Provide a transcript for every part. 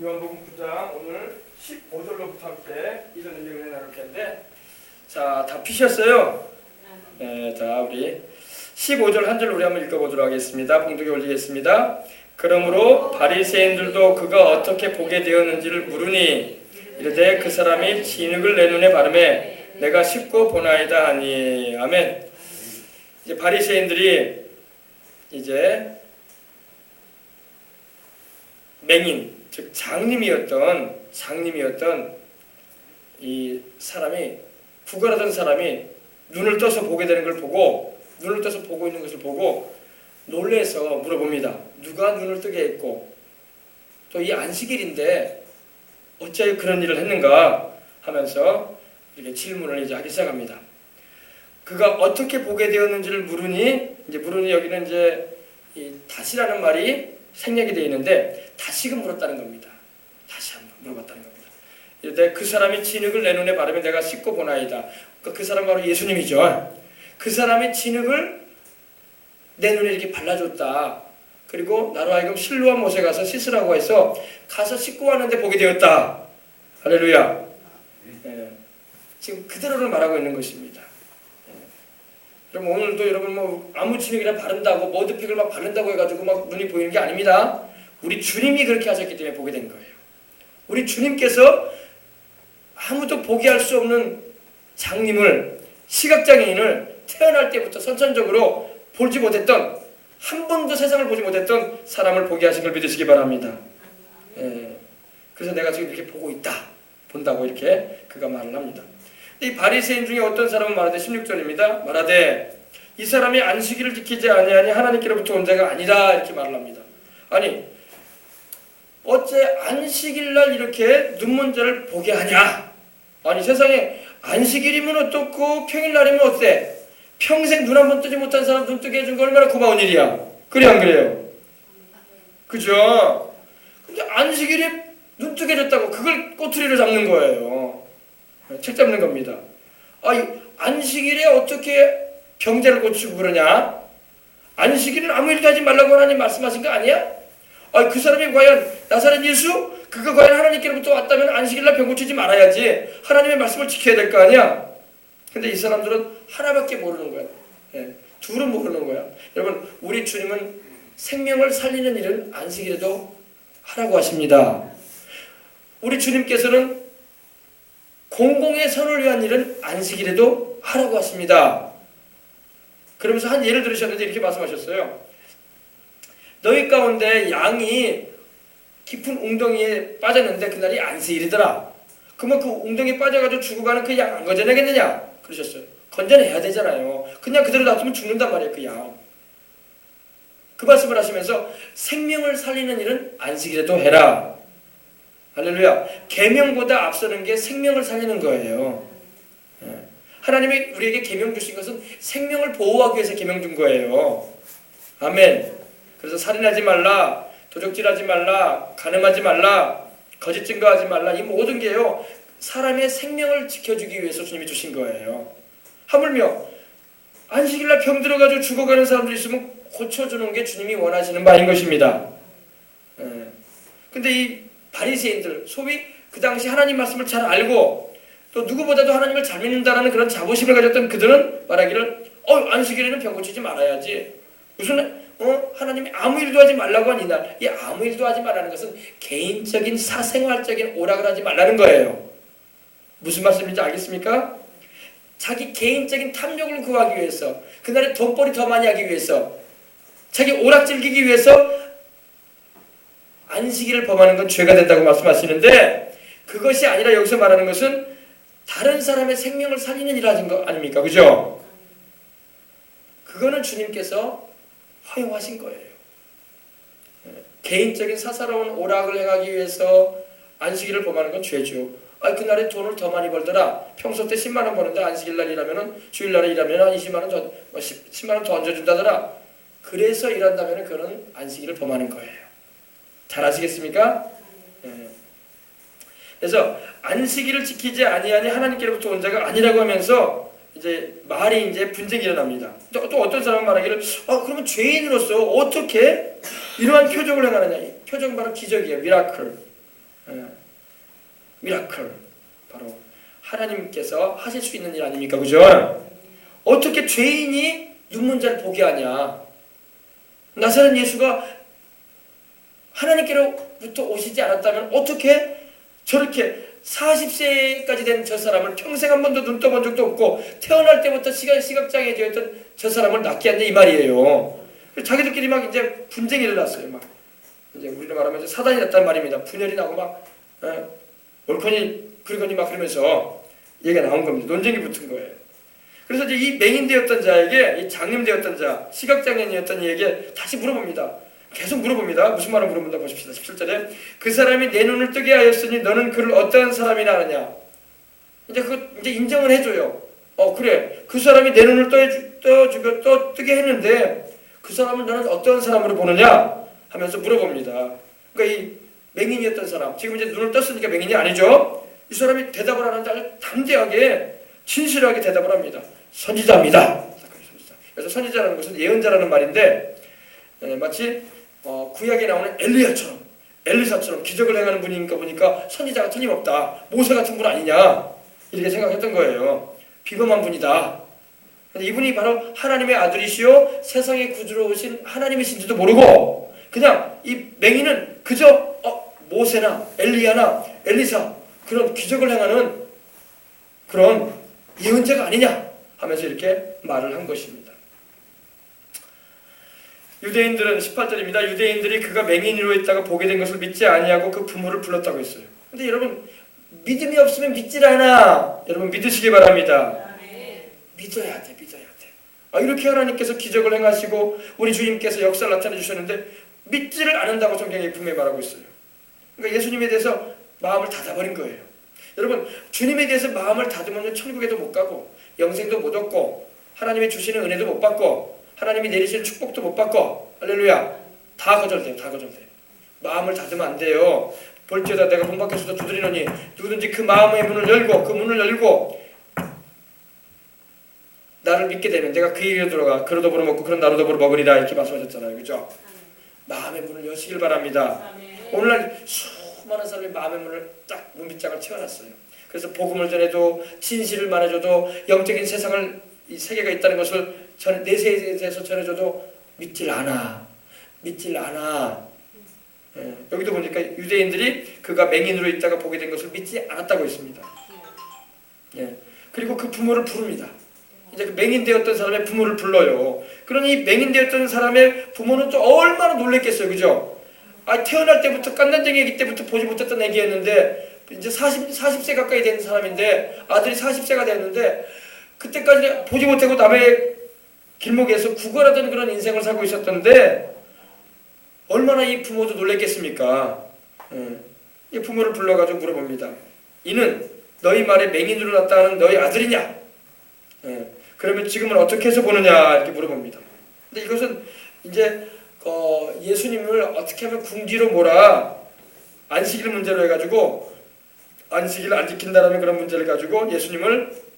요한복음 9장 오늘 15절로부터 함께 이런 의견을 나눌 텐데, 자, 다 피셨어요? 네, 자, 우리 15절 한 절 우리 한번 읽어보도록 하겠습니다. 봉독에 올리겠습니다. 그러므로 바리새인들도 그가 어떻게 보게 되었는지를 물으니 이르되 그 사람이 진흙을 내 눈에 바르매 내가 씻고 보나이다 하니. 아멘. 이제 바리새인들이 이제 맹인, 즉 장님이었던 이 사람이, 구걸하던 사람이 눈을 떠서 보게 되는 걸 보고, 눈을 떠서 보고 있는 것을 보고 놀래서 물어봅니다. 누가 눈을 뜨게 했고 또 이 안식일인데 어찌하여 그런 일을 했는가 하면서 이렇게 질문을 이제 하기 시작합니다. 그가 어떻게 보게 되었는지를 물으니 여기는 이제 이 다시라는 말이 생략이 되어 있는데 다시금 물었다는 겁니다. 다시 한번 물어봤다는 겁니다. 이르되 그 사람이 진흙을 내 눈에 바르면 내가 씻고 보나이다. 그 사람 바로 예수님이죠. 그 사람이 진흙을 내 눈에 이렇게 발라줬다. 그리고 나로 하여금 실로와 못에 가서 씻으라고 해서 가서 씻고 왔는데 보게 되었다. 할렐루야. 지금 그대로를 말하고 있는 것입니다. 그럼 오늘도 여러분 뭐 아무 진흙이나 바른다고 머드팩을 막 바른다고 해가지고 막 눈이 보이는 게 아닙니다. 우리 주님이 그렇게 하셨기 때문에 보게 된 거예요. 우리 주님께서 아무도 보게 할 수 없는 장님을, 시각장애인을 태어날 때부터 선천적으로 보지 못했던, 한 번도 세상을 보지 못했던 사람을 보게 하신 걸 믿으시기 바랍니다. 그래서 내가 지금 이렇게 보고 있다, 본다고 이렇게 그가 말을 합니다. 이 바리새인 중에 어떤 사람은 말하되 16절입니다. 말하되 이 사람이 안식일을 지키지 아니하니 하나님께로부터 온 자가 아니라, 이렇게 말을 합니다. 아니 어째 안식일날 이렇게 눈먼 자를 보게 하냐? 아니 세상에 안식일이면 어떻고 평일날이면 어때? 평생 눈 한 번 뜨지 못한 사람 눈 뜨게 해준 거 얼마나 고마운 일이야. 그래 안 그래요? 그죠? 근데 안식일에 눈 뜨게 해줬다고 그걸 꼬투리로 잡는 거예요. 책 잡는 겁니다. 아니 안식일에 어떻게 병자를 고치고 그러냐? 안식일은 아무 일도 하지 말라고 하나님 말씀하신 거 아니야? 아니 그 사람이 과연 나사렛 예수? 그가 과연 하나님께로부터 왔다면 안식일날 병 고치지 말아야지. 하나님의 말씀을 지켜야 될 거 아니야? 근데 이 사람들은 하나밖에 모르는 거야. 둘은 모르는 거야. 여러분 우리 주님은 생명을 살리는 일은 안식일에도 하라고 하십니다. 우리 주님께서는 공공의 선을 위한 일은 안식일에도 하라고 하십니다. 그러면서 한 예를 들으셨는데 이렇게 말씀하셨어요. 너희 가운데 양이 깊은 웅덩이에 빠졌는데 그날이 안식일이더라. 그러면 그 웅덩이에 빠져가지고 죽어가는 그 양 안 건져내겠느냐? 그러셨어요. 건져내야 되잖아요. 그냥 그대로 놔두면 죽는단 말이에요, 그 양. 그 말씀을 하시면서 생명을 살리는 일은 안식일에도 해라. 할렐루야. 계명보다 앞서는 게 생명을 살리는 거예요. 하나님이 우리에게 계명 주신 것은 생명을 보호하기 위해서 계명 준 거예요. 아멘. 그래서 살인하지 말라, 도적질하지 말라, 간음하지 말라, 거짓 증거하지 말라, 이 모든 게요 사람의 생명을 지켜주기 위해서 주님이 주신 거예요. 하물며 안식일날 병 들어가지고 죽어가는 사람들 있으면 고쳐주는 게 주님이 원하시는 바인 것입니다. 근데 이 바리새인들, 소위 그 당시 하나님 말씀을 잘 알고 또 누구보다도 하나님을 잘 믿는다라는 그런 자부심을 가졌던 그들은 말하기를 안식일에는 병 고치지 말아야지. 무슨 하나님이 아무 일도 하지 말라고 한 이날, 이 아무 일도 하지 말라는 것은 개인적인 사생활적인 오락을 하지 말라는 거예요. 무슨 말씀인지 알겠습니까? 자기 개인적인 탐욕을 구하기 위해서, 그날에 돈벌이 더 많이 하기 위해서, 자기 오락 즐기기 위해서 안식일을 범하는 건 죄가 된다고 말씀하시는데, 그것이 아니라 여기서 말하는 것은 다른 사람의 생명을 살리는 일을 하신 거 아닙니까? 그죠? 그거는 주님께서 허용하신 거예요. 개인적인 사사로운 오락을 행하기 위해서 안식일을 범하는 건 죄죠. 그날에 돈을 더 많이 벌더라. 평소 때 10만 원 버는데 안식일날 일하면은, 주일날에 일하면 한 20만 원 더, 10만 원 더 얹어준다더라. 그래서 일한다면 그거는 안식일을 범하는 거예요. 잘 아시겠습니까? 그래서 안식일을 지키지 아니하니 하나님께로부터 온 자가 아니라고 하면서 이제 말이 이제 분쟁이 일어납니다. 또 어떤 사람은 말하기를 그러면 죄인으로서 어떻게 이러한 표적을 행하느냐. 이 표적은 바로 기적이에요. 미라클. 미라클, 바로 하나님께서 하실 수 있는 일 아닙니까? 그죠? 어떻게 죄인이 눈먼자를 보게 하냐? 나사렛 예수가 하나님께로부터 오시지 않았다면 어떻게 저렇게 40세까지 된 저 사람을 평생 한 번도 눈 떠본 적도 없고 태어날 때부터 시각장애되어 있던 저 사람을 낫게 했냐 이 말이에요. 자기들끼리 막 이제 분쟁이 일어났어요. 막 이제 우리로 말하면 이제 사단이 났단 말입니다. 분열이 나고 막 옳거니 그러거니 막 그러면서 얘기가 나온 겁니다. 논쟁이 붙은 거예요. 그래서 이제 이 맹인되었던 자에게, 이 장님되었던 자, 시각장애인이었던 이에게 다시 물어봅니다. 계속 물어봅니다. 무슨 말을 물어본다 보십시다. 17절에 그 사람이 내 눈을 뜨게 하였으니 너는 그를 어떠한 사람이라 하느냐. 이제 이제 인정을 해줘요. 그래. 그 사람이 내 눈을 뜨게 했는데 그 사람을 너는 어떠한 사람으로 보느냐 하면서 물어봅니다. 그러니까 이 맹인이었던 사람, 지금 이제 눈을 떴으니까 맹인이 아니죠. 이 사람이 대답을 하는데 아주 담대하게 진실하게 대답을 합니다. 선지자입니다. 그래서 선지자라는 것은 예언자라는 말인데 마치 구약에 나오는 엘리사처럼 기적을 행하는 분이니까 보니까 선지자가 틀림없다. 모세 같은 분 아니냐 이렇게 생각했던 거예요. 비범한 분이다. 이분이 바로 하나님의 아들이시요 세상의 구주로 오신 하나님이신지도 모르고 그냥 이 맹인은 그저 모세나 엘리야나 엘리사 그런 기적을 행하는 그런 예언자가 아니냐 하면서 이렇게 말을 한 것입니다. 유대인들은 18절입니다. 유대인들이 그가 맹인으로 있다가 보게 된 것을 믿지 아니하고 그 부모를 불렀다고 했어요. 근데 여러분 믿음이 없으면 믿질 않아. 여러분 믿으시기 바랍니다. 믿어야 돼. 이렇게 하나님께서 기적을 행하시고 우리 주님께서 역사를 나타내 주셨는데 믿지를 않는다고 성경이 분명히 말하고 있어요. 그러니까 예수님에 대해서 마음을 닫아버린 거예요. 여러분 주님에 대해서 마음을 닫으면 천국에도 못 가고 영생도 못 얻고 하나님이 주시는 은혜도 못 받고 하나님이 내리시는 축복도 못 받고 할렐루야 다 거절돼요. 마음을 닫으면 안 돼요. 볼지어다 내가 문 밖에서도 두드리노니 누구든지 그 마음의 문을 열고 그 문을 열고 나를 믿게 되면 내가 그 입에 들어가 그런 더불어 먹고 그런 나로 더불어 먹으리라 이렇게 말씀하셨잖아요. 그죠? 마음의 문을 여시길 바랍니다. 오늘날 수많은 사람이 마음의 문을 딱 문빗장을 채워놨어요. 그래서 복음을 전해도 진실을 말해줘도 영적인 이 세계가 있다는 것을 내세에 대해서 전해줘도 믿질 않아. 여기도 보니까 유대인들이 그가 맹인으로 있다가 보게 된 것을 믿지 않았다고 했습니다. 그리고 그 부모를 부릅니다. 이제 그 맹인되었던 사람의 부모를 불러요. 그러니 맹인되었던 사람의 부모는 또 얼마나 놀랬겠어요. 그죠? 태어날 때부터 깐난쟁이 애기 때부터 보지 못했던 애기였는데 이제 40세 가까이 된 사람인데 아들이 40세가 됐는데 그때까지 보지 못하고 남의 길목에서 구걸하던 그런 인생을 살고 있었던데 얼마나 이 부모도 놀랬겠습니까? 이 부모를 불러가지고 물어봅니다. 이는 너희 말에 맹인으로 났다는 너희 아들이냐? 그러면 지금은 어떻게 해서 보느냐 이렇게 물어봅니다. 근데 이것은 이제 예수님을 어떻게 하면 궁지로 몰아 안식일 문제로 해가지고 안식일을 안 지킨다라는 그런 문제를 가지고 예수님을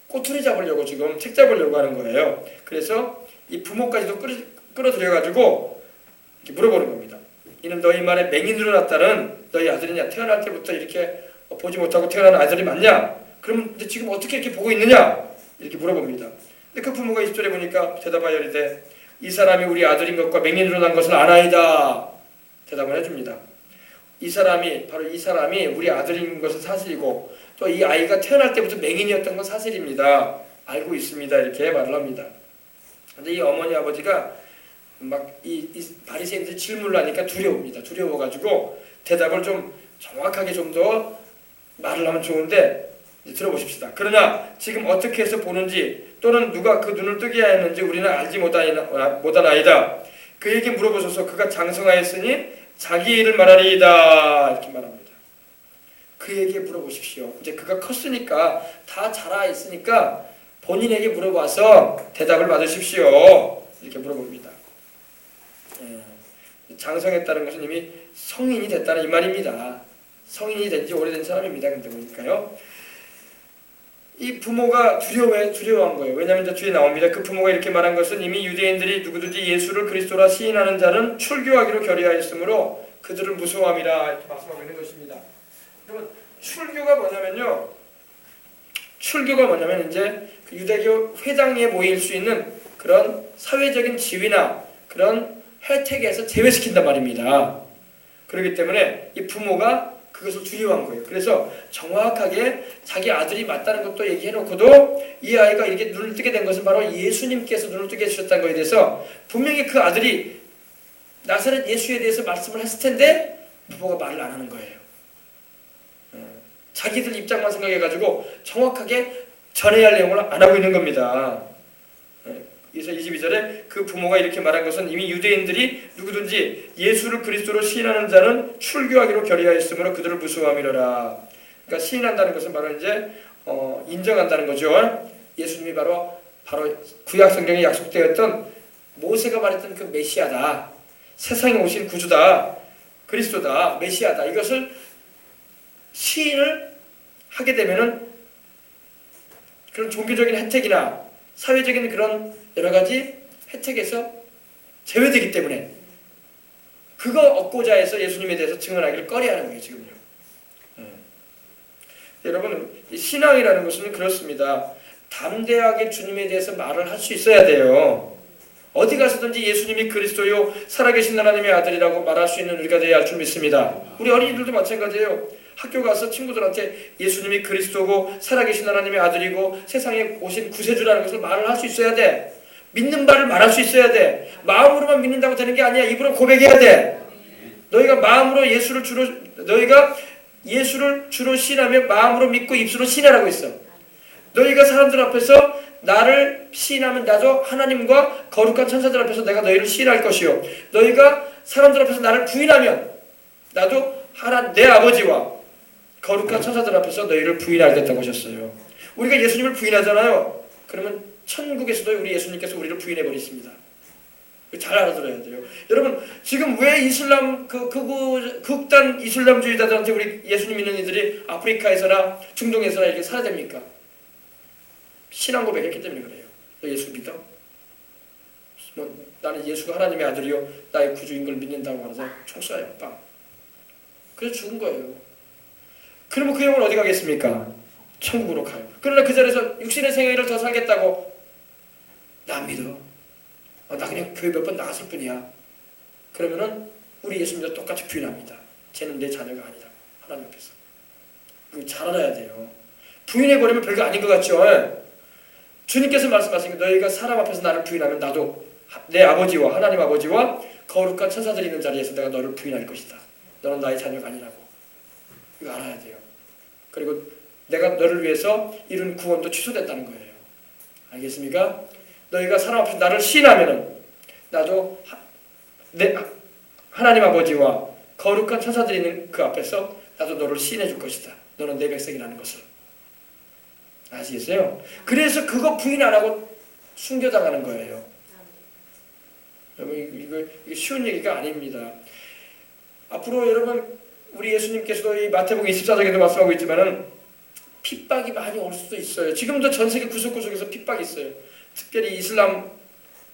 꼬투리 잡으려고 지금 책 잡으려고 하는 거예요. 그래서 이 부모까지도 끌어들여가지고 이렇게 물어보는 겁니다. 이는 너희 말에 맹인으로 났다는 너희 아들이냐? 태어날 때부터 이렇게 보지 못하고 태어난 아들이 맞냐? 그럼 근데 지금 어떻게 이렇게 보고 있느냐? 이렇게 물어봅니다. 근데 그 부모가 20절에 보니까 대답하여 이르되 이 사람이 우리 아들인 것과 맹인으로 난 것을 아나이다. 대답을 해줍니다. 바로 이 사람이 우리 아들인 것은 사실이고 또 이 아이가 태어날 때부터 맹인이었던 건 사실입니다. 알고 있습니다. 이렇게 말을 합니다. 근데 이 어머니 아버지가 막 이 바리새인들이 질문을 하니까 두려웁니다. 두려워가지고 대답을 좀 정확하게 좀 더 말을 하면 좋은데 들어보십시다. 그러나 지금 어떻게 해서 보는지 또는 누가 그 눈을 뜨게 하였는지 우리는 알지 못하나이다. 그에게 물어보소서. 그가 장성하였으니 자기 일을 말하리이다. 이렇게 말합니다. 그에게 물어보십시오. 이제 그가 컸으니까 다 자라 있으니까 본인에게 물어봐서 대답을 받으십시오. 이렇게 물어봅니다. 장성했다는 것은 이미 성인이 됐다는 이 말입니다. 성인이 된 지 오래된 사람입니다. 근데 보니까요. 이 부모가 두려워한 거예요. 왜냐하면 이제 뒤에 나옵니다. 그 부모가 이렇게 말한 것은 이미 유대인들이 누구든지 예수를 그리스도라 시인하는 자는 출교하기로 결의하였으므로 그들을 무서워함이라 이렇게 말씀하고 있는 것입니다. 여러분 출교가 뭐냐면요. 출교가 뭐냐면 이제 그 유대교 회당에 모일 수 있는 그런 사회적인 지위나 그런 혜택에서 제외시킨단 말입니다. 그렇기 때문에 이 부모가 그것을 두려워한 거예요. 그래서 정확하게 자기 아들이 맞다는 것도 얘기해놓고도 이 아이가 이렇게 눈을 뜨게 된 것은 바로 예수님께서 눈을 뜨게 해주셨다는 것에 대해서 분명히 그 아들이 나사렛 예수에 대해서 말씀을 했을 텐데 부모가 말을 안 하는 거예요. 자기들 입장만 생각해가지고 정확하게 전해야 할 내용을 안 하고 있는 겁니다. 그래서 22절에 그 부모가 이렇게 말한 것은 이미 유대인들이 누구든지 예수를 그리스도로 시인하는 자는 출교하기로 결의하였으므로 그들을 무서워함이로라. 그러니까 시인한다는 것은 바로 이제 인정한다는 거죠. 예수님이 바로 구약 성경에 약속되었던 모세가 말했던 그 메시아다. 세상에 오신 구주다. 그리스도다. 메시아다. 이것을 시인을 하게 되면은 그런 종교적인 혜택이나 사회적인 그런 여러 가지 혜택에서 제외되기 때문에 그거 얻고자 해서 예수님에 대해서 증언하기를 꺼려하는 거예요. 지금요. 여러분 신앙이라는 것은 그렇습니다. 담대하게 주님에 대해서 말을 할 수 있어야 돼요. 어디 가서든지 예수님이 그리스도요 살아계신 하나님의 아들이라고 말할 수 있는 우리가 되어야 할 줄 믿습니다. 우리 어린이들도 마찬가지예요. 학교 가서 친구들한테 예수님이 그리스도고 살아계신 하나님의 아들이고 세상에 오신 구세주라는 것을 말을 할 수 있어야 돼. 믿는 바를 말할 수 있어야 돼. 마음으로만 믿는다고 되는 게 아니야. 입으로 고백해야 돼. 너희가 마음으로 너희가 예수를 주로 신하며 마음으로 믿고 입술로 신하라고 했어. 너희가 사람들 앞에서 나를 시인하면 나도 하나님과 거룩한 천사들 앞에서 내가 너희를 시인할 것이요. 너희가 사람들 앞에서 나를 부인하면 나도 내 아버지와 거룩한 천사들 앞에서 너희를 부인하겠다고 하셨어요. 우리가 예수님을 부인하잖아요. 그러면 천국에서도 우리 예수님께서 우리를 부인해버리십니다. 잘 알아들어야 돼요. 여러분 지금 왜 이슬람 극단 이슬람주의자들한테 우리 예수님 믿는 이들이 아프리카에서나 중동에서나 이렇게 살아야 됩니까? 신앙 고백했기 때문에 그래요. 너 예수 믿어? 나는 예수가 하나님의 아들이요 나의 구주인 걸 믿는다고 하면서 총 쏴요. 빵. 그래서 죽은 거예요. 그러면 그 영혼 어디 가겠습니까? 천국으로 가요. 그러나 그 자리에서 육신의 생애를 더 살겠다고 나 안 믿어. 나 그냥 교회 몇 번 나갔을 뿐이야. 그러면은 우리 예수님도 똑같이 부인합니다. 쟤는 내 자녀가 아니다. 하나님 앞에서. 이거 잘 알아야 돼요. 부인해버리면 별거 아닌 것 같죠? 주님께서 말씀하신 게 너희가 사람 앞에서 나를 부인하면 나도 내 아버지와 하나님 아버지와 거룩한 천사들이 있는 자리에서 내가 너를 부인할 것이다. 너는 나의 자녀가 아니라고. 이거 알아야 돼요. 그리고 내가 너를 위해서 이룬 구원도 취소된다는 거예요. 알겠습니까? 너희가 사람 앞에서 나를 시인하면은 나도 하나님 아버지와 거룩한 천사들이 있는 그 앞에서 나도 너를 시인해 줄 것이다. 너는 내 백성이라는 것을. 아시겠어요? 그래서 그거 부인 안 하고 순교당하는 거예요. 여러분 이거 쉬운 얘기가 아닙니다. 앞으로 여러분 우리 예수님께서도 이 마태복음 24장에도 말씀하고 있지만은 핍박이 많이 올 수도 있어요. 지금도 전 세계 구석구석에서 핍박이 있어요. 특별히 이슬람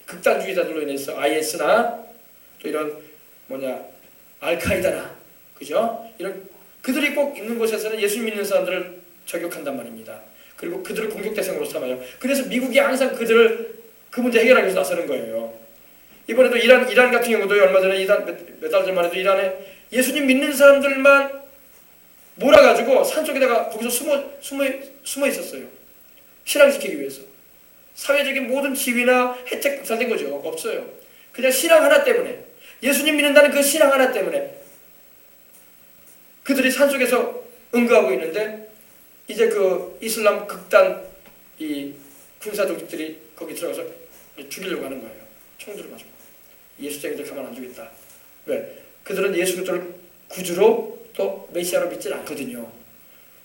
극단주의자들로 인해서 IS나 또 이런 알카이다나 그죠? 이런 그들이 꼭 있는 곳에서는 예수 믿는 사람들을 저격한단 말입니다. 그리고 그들을 공격 대상으로 삼아요. 그래서 미국이 항상 그 문제 해결하기 위해서 나서는 거예요. 이번에도 이란 같은 경우도 얼마 전에 몇 달 전만 해도 이란에 예수님 믿는 사람들만 몰아가지고 산속에다가 거기서 숨어 있었어요. 신앙시키기 위해서. 사회적인 모든 지위나 혜택 박살된 거죠. 없어요. 그냥 신앙 하나 때문에 예수님 믿는다는 그 신앙 하나 때문에 그들이 산속에서 응거하고 있는데 이제 그 이슬람 극단 이 군사 조직들이 거기 들어가서 죽이려고 하는 거예요. 총 들어가지고. 예수쟁이들 가만 안 두겠다. 왜? 그들은 예수 그리스도를 구주로 또 메시아로 믿질 않거든요.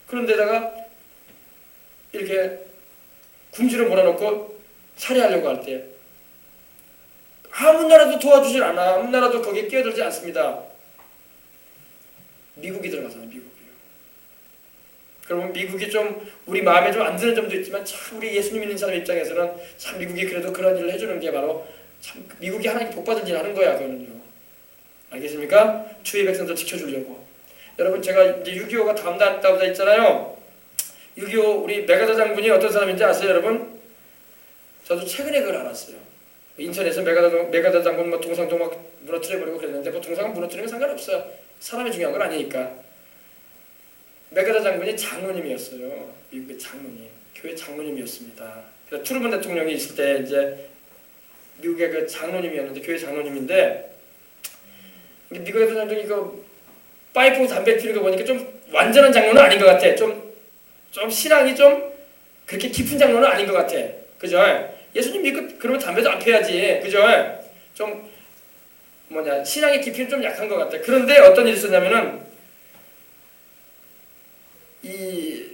그런데다가 이렇게 궁지로 몰아놓고 살해하려고 할 때 아무 나라도 도와주질 않아. 아무 나라도 거기에 끼어들지 않습니다. 미국이 들어가잖아요. 미국이요. 그러면 미국이 좀 우리 마음에 좀 안 드는 점도 있지만 참 우리 예수님 믿는 사람 입장에서는 참 미국이 그래도 그런 일을 해주는 게 바로 참 미국이 하나님 복받은 일 하는 거야. 그거는요. 알겠습니까? 주의 백성들 지켜주려고. 여러분 제가 이제 6.25가 다음 달부터 있잖아요. 6.25 우리 메가더 장군이 어떤 사람인지 아세요, 여러분? 저도 최근에 그걸 알았어요. 인천에서 메가더 장군 뭐 동상도 막 무너뜨려버리고 그랬는데 뭐 동상 무너뜨리면 상관없어요. 사람이 중요한 건 아니니까. 메가더 장군이 장로님이었어요. 미국의 장로님, 교회 장로님이었습니다. 그래서 트루먼 대통령이 있을 때 이제 미국의 그 장로님이었는데 교회 장로님인데 메가더 장군이 그 파이프 담배 피우는 거 보니까 좀 완전한 장로는 아닌 것 같아. 좀 신앙이 좀 그렇게 깊은 장로는 아닌 것 같아. 그죠? 예수님 믿고 그러면 담배도 안 피워야지. 그죠? 좀 신앙의 깊이는 좀 약한 것 같아. 그런데 어떤 일이 있었냐면은 이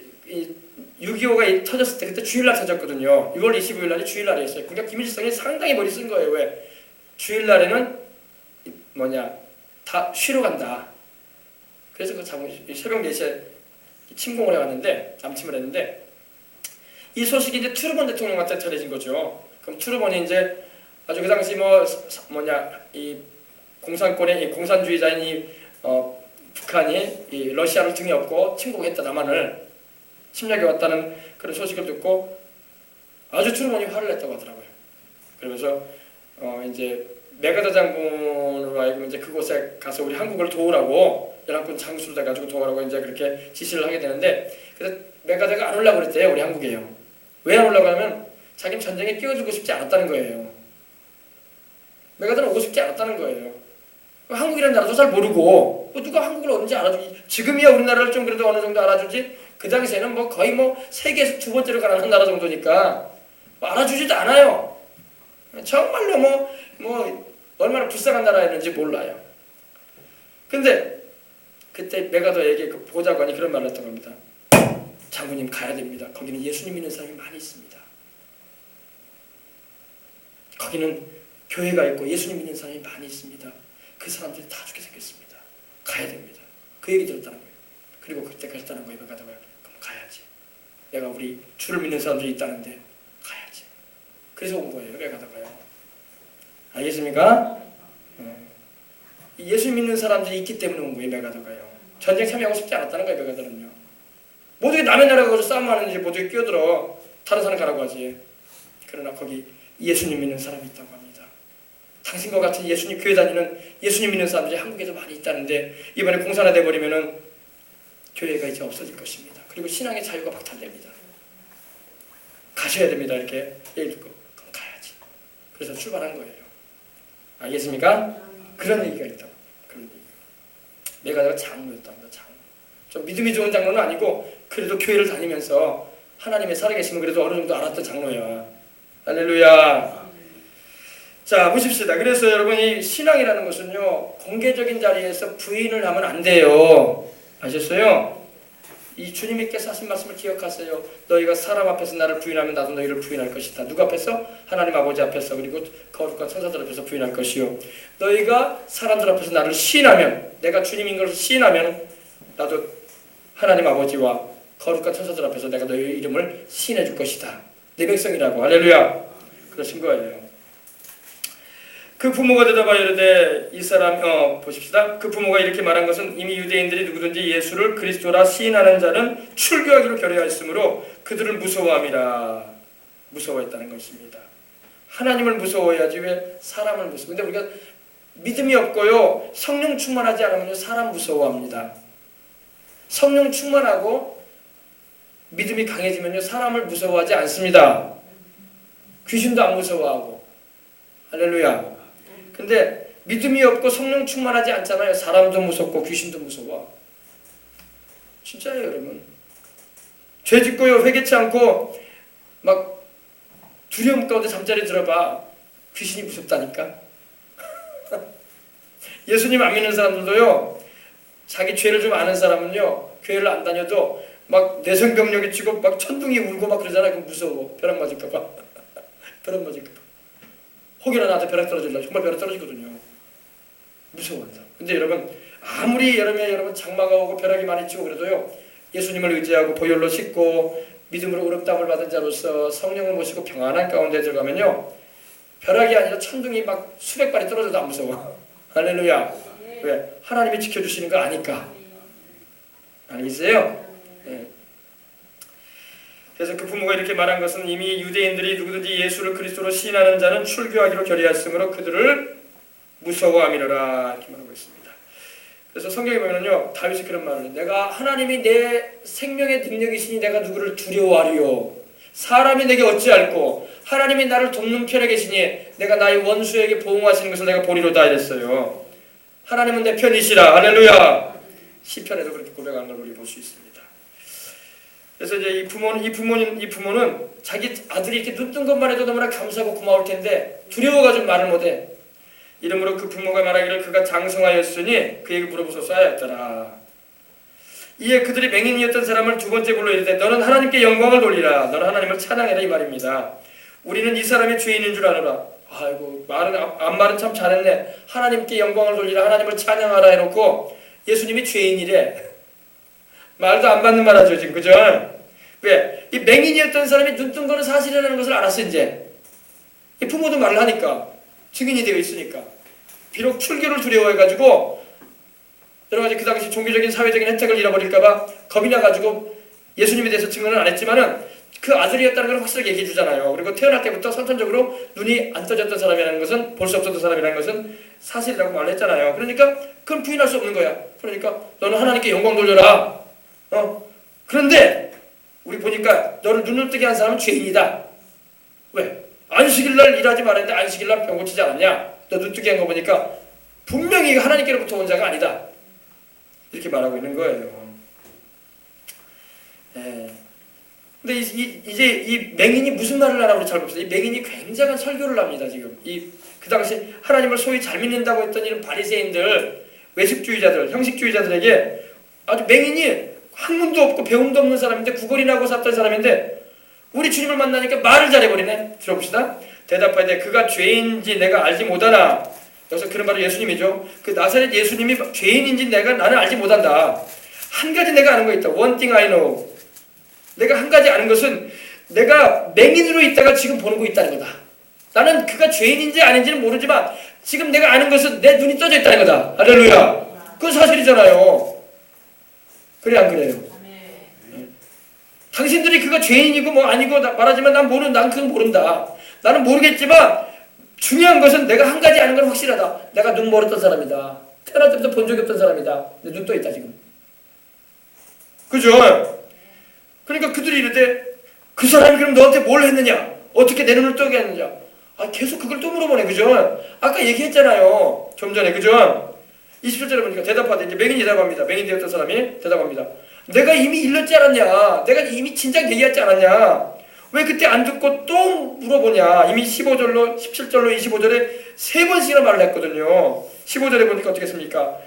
6.25가 터졌을 때 그때 주일날 터졌거든요. 6월 25일 날이 주일날이었어요. 그러니까 김일성이 상당히 머리 쓴 거예요. 왜? 주일날에는 다 쉬러 간다. 그래서 그 새벽 4시에 침공을 해왔는데 남침을 했는데 이 소식이 이제 트루먼 대통령한테 전해진 거죠. 그럼 트루먼이 이제 아주 그 당시 이 공산권의 이 공산주의자인 북한이 이 러시아를 등에 업고 침공했다 남한을 침략해 왔다는 그런 소식을 듣고 아주 트루먼이 화를 냈다고 하더라고요. 그러면서 이제 메가더 장군으로 하여금 이제 그곳에 가서 우리 한국을 도우라고 연합군 장수를 돼가지고 도우라고 이제 그렇게 지시를 하게 되는데 그래서 메가더가 안 오려고 그랬대요. 우리 한국에요. 왜 안 오려고 하면 자기는 전쟁에 끼워주고 싶지 않았다는 거예요. 메가더는 오고 싶지 않았다는 거예요. 한국이라는 나라도 잘 모르고 누가 한국을 언제 알아주지? 지금이야 우리나라를 좀 그래도 어느 정도 알아주지. 그 당시에는 거의 세계에서 두 번째로 가난한 나라 정도니까 알아주지도 않아요. 정말로 얼마나 불쌍한 나라였는지 몰라요. 근데 그때 메가더에게 그 보좌관이 그런 말을 했다고 합니다. 장군님 가야 됩니다. 거기는 예수님 믿는 사람이 많이 있습니다. 거기는 교회가 있고 예수님 믿는 사람이 많이 있습니다. 그 사람들이 다 죽게 생겼습니다. 가야 됩니다. 그 얘기 들었다는 거예요. 그리고 그때 갔다는 거예요. 메가더가. 그럼 가야지. 내가 우리 주를 믿는 사람들이 있다는데 가야지. 그래서 온 거예요. 메가더가요. 알겠습니까? 예수 믿는 사람들이 있기 때문에 온 거예요. 메가더가요. 전쟁 참여하고 싶지 않았다는 거예요. 메가더는요. 모두가 남의 나라 가서 싸움하는지 모두가 끼어들어 다른 사람 가라고 하지. 그러나 거기 예수님 믿는 사람이 있다고 합니다. 당신과 같은 예수님 교회 다니는 예수님 믿는 사람들이 한국에도 많이 있다는데 이번에 공산화돼 버리면은 교회가 이제 없어질 것입니다. 그리고 신앙의 자유가 박탈됩니다. 가셔야 됩니다. 이렇게 얘기 듣고 그럼 가야지. 그래서 출발한 거예요. 알겠습니까? 그런 얘기가 있다고. 그런 얘기가. 메가더가 장로였답니다. 장로. 좀 믿음이 좋은 장로는 아니고 그래도 교회를 다니면서 하나님의 살아계심을 그래도 어느 정도 알았던 장로야. 할렐루야. 자, 보십시다. 그래서 여러분 이 신앙이라는 것은요 공개적인 자리에서 부인을 하면 안 돼요. 아셨어요? 이 주님께서 하신 말씀을 기억하세요. 너희가 사람 앞에서 나를 부인하면 나도 너희를 부인할 것이다. 누구 앞에서? 하나님 아버지 앞에서 그리고 거룩한 천사들 앞에서 부인할 것이요. 너희가 사람들 앞에서 나를 시인하면 내가 주님인 것을 시인하면 나도 하나님 아버지와 거룩한 천사들 앞에서 내가 너희 이름을 시인해 줄 것이다. 내 백성이라고. 할렐루야. 그러신 거예요. 그 부모가 대답하여 이르되 이 사람 보십시다. 그 부모가 이렇게 말한 것은 이미 유대인들이 누구든지 예수를 그리스도라 시인하는 자는 출교하기로 결의하였으므로 그들을 무서워함이라. 무서워했다는 것입니다. 하나님을 무서워해야지 왜 사람을 무서워? 근데 우리가 믿음이 없고요 성령 충만하지 않으면 사람 무서워합니다. 성령 충만하고 믿음이 강해지면요 사람을 무서워하지 않습니다. 귀신도 안 무서워하고. 할렐루야. 근데 믿음이 없고 성령 충만하지 않잖아요. 사람도 무섭고 귀신도 무서워. 진짜예요, 여러분. 죄 짓고요 회개치 않고 막 두려움 가운데 잠자리 들어봐. 귀신이 무섭다니까. 예수님 안 믿는 사람들도요 자기 죄를 좀 아는 사람은요 교회를 안 다녀도 막 내성병력이 치고 막 천둥이 울고 막 그러잖아요. 그럼 무서워. 벼락 맞을까 봐. 벼락 맞을까 봐. 혹여나 나한테 벼락 떨어질라. 정말 벼락 떨어지거든요. 무서워한다. 근데 여러분 아무리 여러분 장마가 오고 벼락이 많이 치고 그래도요 예수님을 의지하고 보혈로 씻고 믿음으로 의롭다함을 받은 자로서 성령을 모시고 평안한 가운데 들어가면요 벼락이 아니라 천둥이 막 수백 발이 떨어져도 안 무서워. 할렐루야. 왜? 하나님이 지켜주시는 거 아니까. 알겠어요? 네. 그래서 그 부모가 이렇게 말한 것은 이미 유대인들이 누구든지 예수를 그리스도로 시인하는 자는 출교하기로 결의하였으므로 그들을 무서워함이로라 이렇게 말하고 있습니다. 그래서 성경에 보면요 다윗이 그런 말을 해요. 내가 하나님이 내 생명의 능력이시니 내가 누구를 두려워하리요. 사람이 내게 어찌할꼬 하나님이 나를 돕는 편에 계시니 내가 나의 원수에게 보응하시는 것을 내가 보리로다 이랬어요. 하나님은 내 편이시라. 할렐루야. 시편에도 그렇게 고백하는 걸 우리 볼 수 있습니다. 그래서 이제 이 부모는 자기 아들이 이렇게 눈 뜬 것만 해도 너무나 감사하고 고마울 텐데 두려워가지고 말을 못해. 이러므로 그 부모가 말하기를 그가 장성하였으니 그에게 물어보소서 하였더라. 이에 그들이 맹인이었던 사람을 두 번째 불러 이르되 너는 하나님께 영광을 돌리라. 너는 하나님을 찬양해라 이 말입니다. 우리는 이 사람이 죄인인 줄 아노라. 아이고 말은 참 잘했네. 하나님께 영광을 돌리라 하나님을 찬양하라 해놓고 예수님이 죄인이래. 말도 안 맞는 말 하죠 지금. 그죠? 왜? 이 맹인이었던 사람이 눈 뜬 거는 사실이라는 것을 알았어 이제. 이 부모도 말을 하니까 증인이 되어 있으니까. 비록 출교를 두려워해가지고 여러가지 그 당시 종교적인 사회적인 혜택을 잃어버릴까봐 겁이 나가지고 예수님에 대해서 증언을 안 했지만은 그 아들이었다는 걸 확실하게 얘기해 주잖아요. 그리고 태어날 때부터 선천적으로 눈이 안 떠졌던 사람이라는 것은 볼 수 없었던 사람이라는 것은 사실이라고 말을 했잖아요. 그러니까 그건 부인할 수 없는 거야. 그러니까 너는 하나님께 영광 돌려라. 그런데 우리 보니까 너를 눈을 뜨게 한 사람은 죄인이다. 왜? 안식일날 일하지 말았는데 안식일날 병 고치지 않았냐? 너 눈 뜨게 한 거 보니까 분명히 하나님께로부터 온 자가 아니다. 이렇게 말하고 있는 거예요. 네. 근데 이제 이 맹인이 무슨 말을 하나 우리 잘 봅시다. 이 맹인이 굉장한 설교를 합니다. 지금 그 당시 하나님을 소위 잘 믿는다고 했던 이런 바리새인들, 외식주의자들, 형식주의자들에게 아주 맹인이 학문도 없고 배움도 없는 사람인데 구걸이나 하고 샀던 사람인데 우리 주님을 만나니까 말을 잘해버리네. 들어봅시다. 대답하되 그가 죄인인지 내가 알지 못하나. 여기서 그런 말은 예수님이죠. 그 나사렛 예수님이 죄인인지 나는 알지 못한다. 한 가지 내가 아는 거 있다. One thing I know. 내가 한 가지 아는 것은 내가 맹인으로 있다가 지금 보는 거 있다는 거다. 나는 그가 죄인인지 아닌지는 모르지만 지금 내가 아는 것은 내 눈이 떠져 있다는 거다. 할렐루야. 그건 사실이잖아요. 그래 안 그래요? 당신들이 그가 죄인이고 뭐 아니고 말하지만 난 그건 모른다. 나는 모르겠지만 중요한 것은 내가 한 가지 아는 건 확실하다. 내가 눈 멀었던 사람이다. 태어날 때부터 본 적이 없던 사람이다. 내 눈 떠 있다 지금. 그죠? 그러니까 그들이 이르되 그 사람이 그럼 너한테 뭘 했느냐? 어떻게 내 눈을 뜨게 했느냐? 계속 그걸 또 물어보네. 그죠? 아까 얘기했잖아요. 좀 전에. 그죠? 27절에 보니까 대답하되 이제 맹인이 대답합니다. 맹인 되었던 사람이 대답합니다. 내가 이미 일렀지 않았냐? 내가 이미 진작 얘기했지 않았냐? 왜 그때 안 듣고 또 물어보냐? 이미 15절로 17절로 25절에 세 번씩이나 말을 했거든요. 15절에 보니까 어떻게 했습니까?